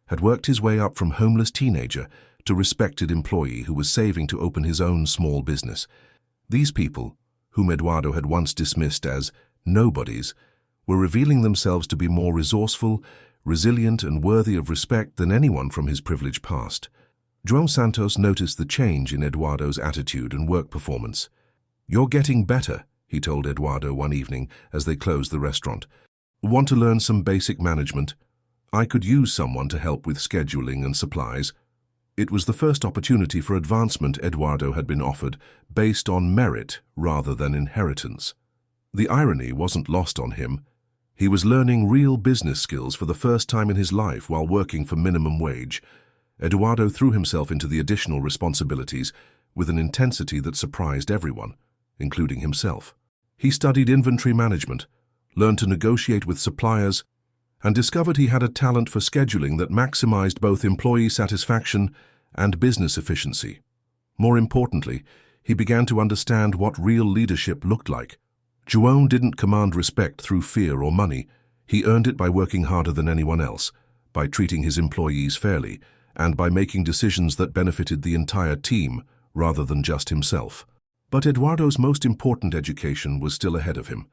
had worked his way up from homeless teenager to respected employee who was saving to open his own small business. These people, whom Eduardo had once dismissed as nobodies, were revealing themselves to be more resourceful, resilient and worthy of respect than anyone from his privileged past. João Santos noticed the change in Eduardo's attitude and work performance. "You're getting better," he told Eduardo one evening as they closed the restaurant. Want to learn some basic management? I could use someone to help with scheduling and supplies. It was the first opportunity for advancement Eduardo had been offered, based on merit rather than inheritance. The irony wasn't lost on him. He was learning real business skills for the first time in his life while working for minimum wage. Eduardo threw himself into the additional responsibilities with an intensity that surprised everyone, including himself. He studied inventory management, learned to negotiate with suppliers, and discovered he had a talent for scheduling that maximized both employee satisfaction and business efficiency. More importantly, he began to understand what real leadership looked like. João didn't command respect through fear or money. He earned it by working harder than anyone else, by treating his employees fairly, and by making decisions that benefited the entire team rather than just himself. But Eduardo's most important education was still ahead of him.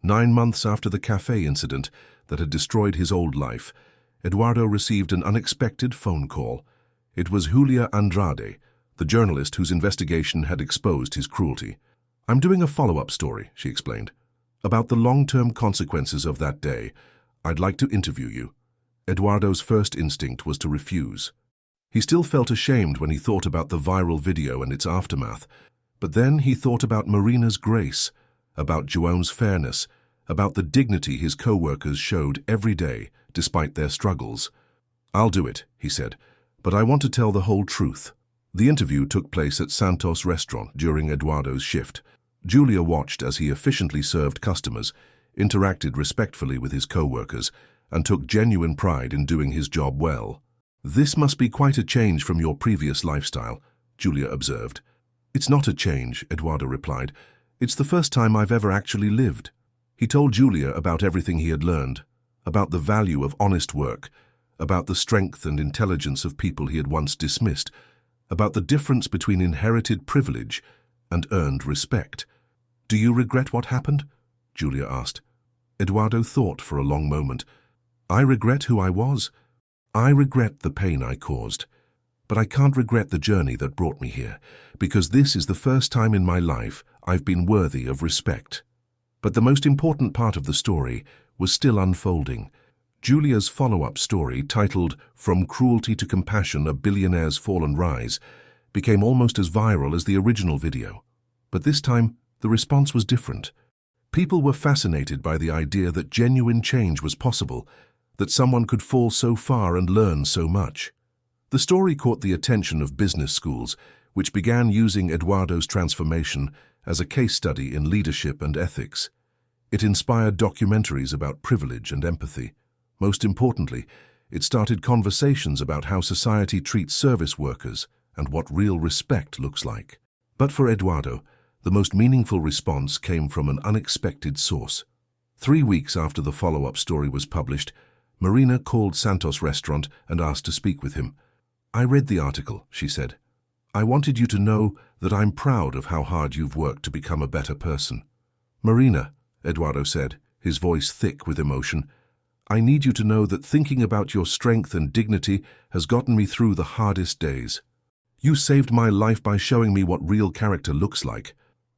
9 months after the cafe incident that had destroyed his old life, Eduardo received an unexpected phone call. It was Julia Andrade, the journalist whose investigation had exposed his cruelty. "I'm doing a follow-up story," she explained, "about the long-term consequences of that day. I'd like to interview you." Eduardo's first instinct was to refuse. He still felt ashamed when he thought about the viral video and its aftermath, but then he thought about Marina's grace, about João's fairness, about the dignity his co-workers showed every day, despite their struggles. "I'll do it," he said, "but I want to tell the whole truth." The interview took place at Santos restaurant during Eduardo's shift. Julia watched as he efficiently served customers, interacted respectfully with his co-workers, and took genuine pride in doing his job well. "This must be quite a change from your previous lifestyle," Julia observed. "It's not a change," Eduardo replied. "It's the first time I've ever actually lived." He told Julia about everything he had learned, about the value of honest work, about the strength and intelligence of people he had once dismissed, about the difference between inherited privilege and earned respect. "Do you regret what happened?" Julia asked. Eduardo thought for a long moment. "I regret who I was. I regret the pain I caused. But I can't regret the journey that brought me here, because this is the first time in my life I've been worthy of respect." But the most important part of the story was still unfolding. Julia's follow-up story, titled "From Cruelty to Compassion, A Billionaire's Fall and Rise," became almost as viral as the original video. But this time, the response was different. People were fascinated by the idea that genuine change was possible, that someone could fall so far and learn so much. The story caught the attention of business schools, which began using Eduardo's transformation as a case study in leadership and ethics. It inspired documentaries about privilege and empathy. Most importantly, it started conversations about how society treats service workers and what real respect looks like. But for Eduardo, the most meaningful response came from an unexpected source. 3 weeks after the follow-up story was published, Marina called Santos restaurant and asked to speak with him. "I read the article," she said. "I wanted you to know that I'm proud of how hard you've worked to become a better person." "Marina," Eduardo said, his voice thick with emotion, "I need you to know that thinking about your strength and dignity has gotten me through the hardest days. You saved my life by showing me what real character looks like."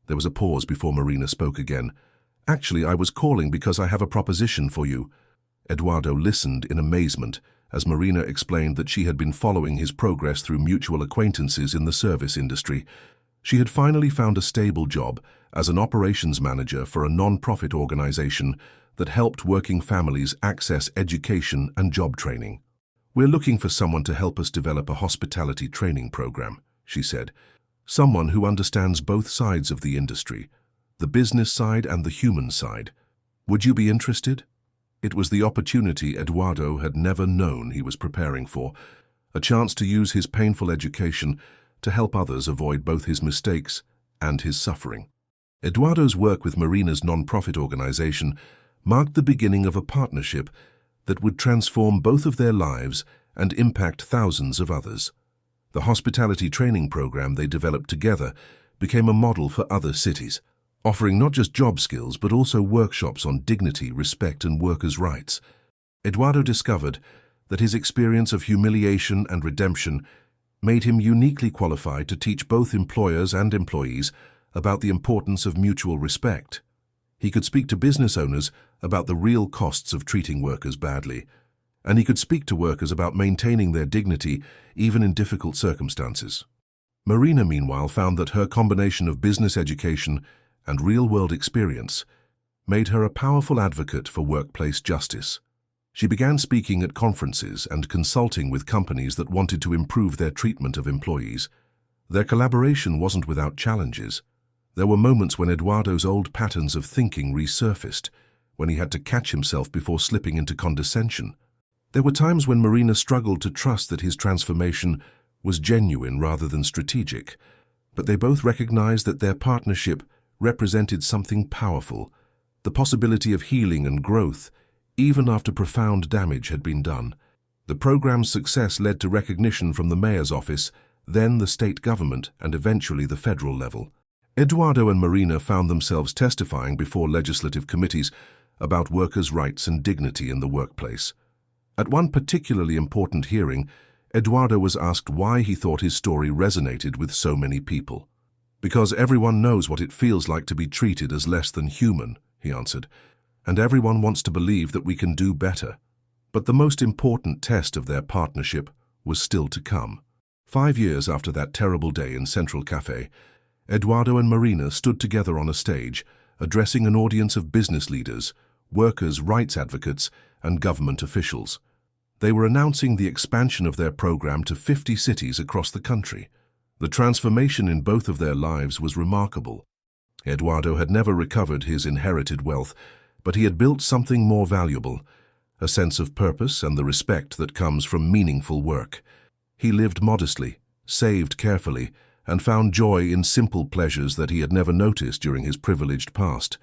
There was a pause before Marina spoke again. "Actually, I was calling because I have a proposition for you." Eduardo listened in amazement as Marina explained that she had been following his progress through mutual acquaintances in the service industry. She had finally found a stable job as an operations manager for a non-profit organization that helped working families access education and job training. "We're looking for someone to help us develop a hospitality training program," she said. "Someone who understands both sides of the industry, the business side and the human side. Would you be interested?" It was the opportunity Eduardo had never known he was preparing for, a chance to use his painful education to help others avoid both his mistakes and his suffering. Eduardo's work with Marina's non-profit organization marked the beginning of a partnership that would transform both of their lives and impact thousands of others. The hospitality training program they developed together became a model for other cities, offering not just job skills but also workshops on dignity, respect, and workers' rights. Eduardo discovered that his experience of humiliation and redemption made him uniquely qualified to teach both employers and employees about the importance of mutual respect. He could speak to business owners about the real costs of treating workers badly, and he could speak to workers about maintaining their dignity even in difficult circumstances. Marina, meanwhile, found that her combination of business education and real-world experience made her a powerful advocate for workplace justice. She began speaking at conferences and consulting with companies that wanted to improve their treatment of employees. Their collaboration wasn't without challenges. There were moments when Eduardo's old patterns of thinking resurfaced, when he had to catch himself before slipping into condescension. There were times when Marina struggled to trust that his transformation was genuine rather than strategic, but they both recognized that their partnership represented something powerful, the possibility of healing and growth, even after profound damage had been done. The program's success led to recognition from the mayor's office, then the state government, and eventually the federal level. Eduardo and Marina found themselves testifying before legislative committees about workers' rights and dignity in the workplace. At one particularly important hearing, Eduardo was asked why he thought his story resonated with so many people. "Because everyone knows what it feels like to be treated as less than human," he answered, "and everyone wants to believe that we can do better." But the most important test of their partnership was still to come. 5 years after that terrible day in Central Café, Eduardo and Marina stood together on a stage, addressing an audience of business leaders, workers' rights advocates, and government officials. They were announcing the expansion of their program to 50 cities across the country. The transformation in both of their lives was remarkable. Eduardo had never recovered his inherited wealth, but he had built something more valuable, a sense of purpose and the respect that comes from meaningful work. He lived modestly, saved carefully, and found joy in simple pleasures that he had never noticed during his privileged past.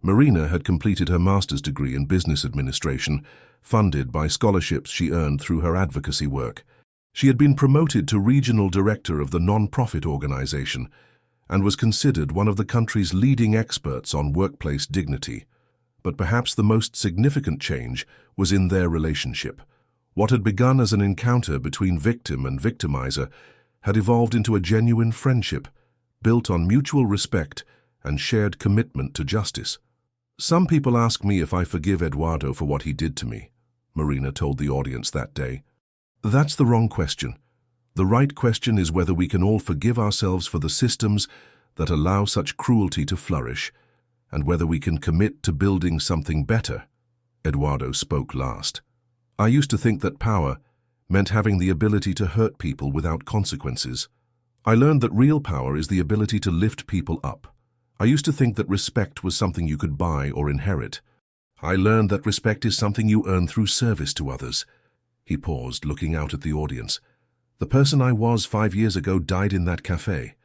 Marina had completed her master's degree in business administration, funded by scholarships she earned through her advocacy work. She had been promoted to regional director of the non-profit organization and was considered one of the country's leading experts on workplace dignity. But perhaps the most significant change was in their relationship. What had begun as an encounter between victim and victimizer had evolved into a genuine friendship, built on mutual respect and shared commitment to justice. "Some people ask me if I forgive Eduardo for what he did to me," Marina told the audience that day. "That's the wrong question. The right question is whether we can all forgive ourselves for the systems that allow such cruelty to flourish, and whether we can commit to building something better." Eduardo spoke last. "I used to think that power meant having the ability to hurt people without consequences. I learned that real power is the ability to lift people up. I used to think that respect was something you could buy or inherit. I learned that respect is something you earn through service to others." He paused, looking out at the audience. "The person I was 5 years ago died in that cafe.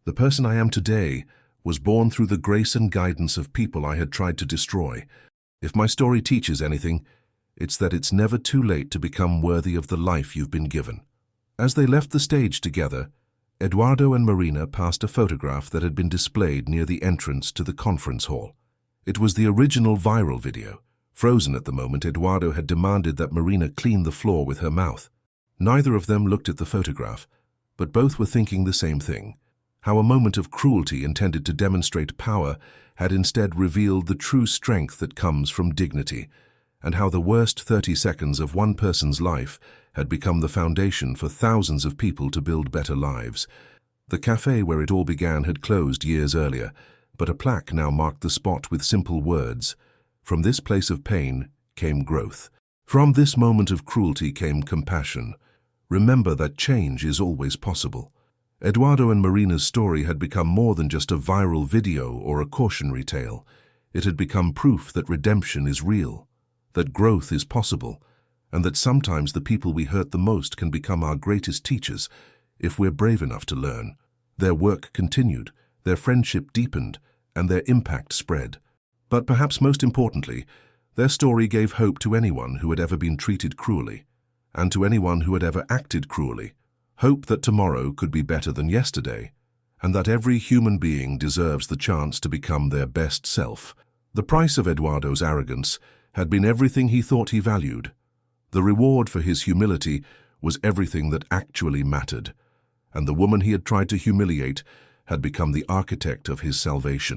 The person I am today was born through the grace and guidance of people I had tried to destroy. If my story teaches anything, it's that it's never too late to become worthy of the life you've been given." As they left the stage together, Eduardo and Marina passed a photograph that had been displayed near the entrance to the conference hall. It was the original viral video. Frozen at the moment, Eduardo had demanded that Marina clean the floor with her mouth. Neither of them looked at the photograph, but both were thinking the same thing: how a moment of cruelty intended to demonstrate power had instead revealed the true strength that comes from dignity, and how the worst 30 seconds of one person's life had become the foundation for thousands of people to build better lives. The cafe where it all began had closed years earlier, but a plaque now marked the spot with simple words: "From this place of pain came growth. From this moment of cruelty came compassion. Remember that change is always possible." Eduardo and Marina's story had become more than just a viral video or a cautionary tale. It had become proof that redemption is real, that growth is possible, and that sometimes the people we hurt the most can become our greatest teachers if we're brave enough to learn. Their work continued, their friendship deepened, and their impact spread. But perhaps most importantly, their story gave hope to anyone who had ever been treated cruelly, and to anyone who had ever acted cruelly. Hope that tomorrow could be better than yesterday, and that every human being deserves the chance to become their best self. The price of Eduardo's arrogance had been everything he thought he valued. The reward for his humility was everything that actually mattered, and the woman he had tried to humiliate had become the architect of his salvation.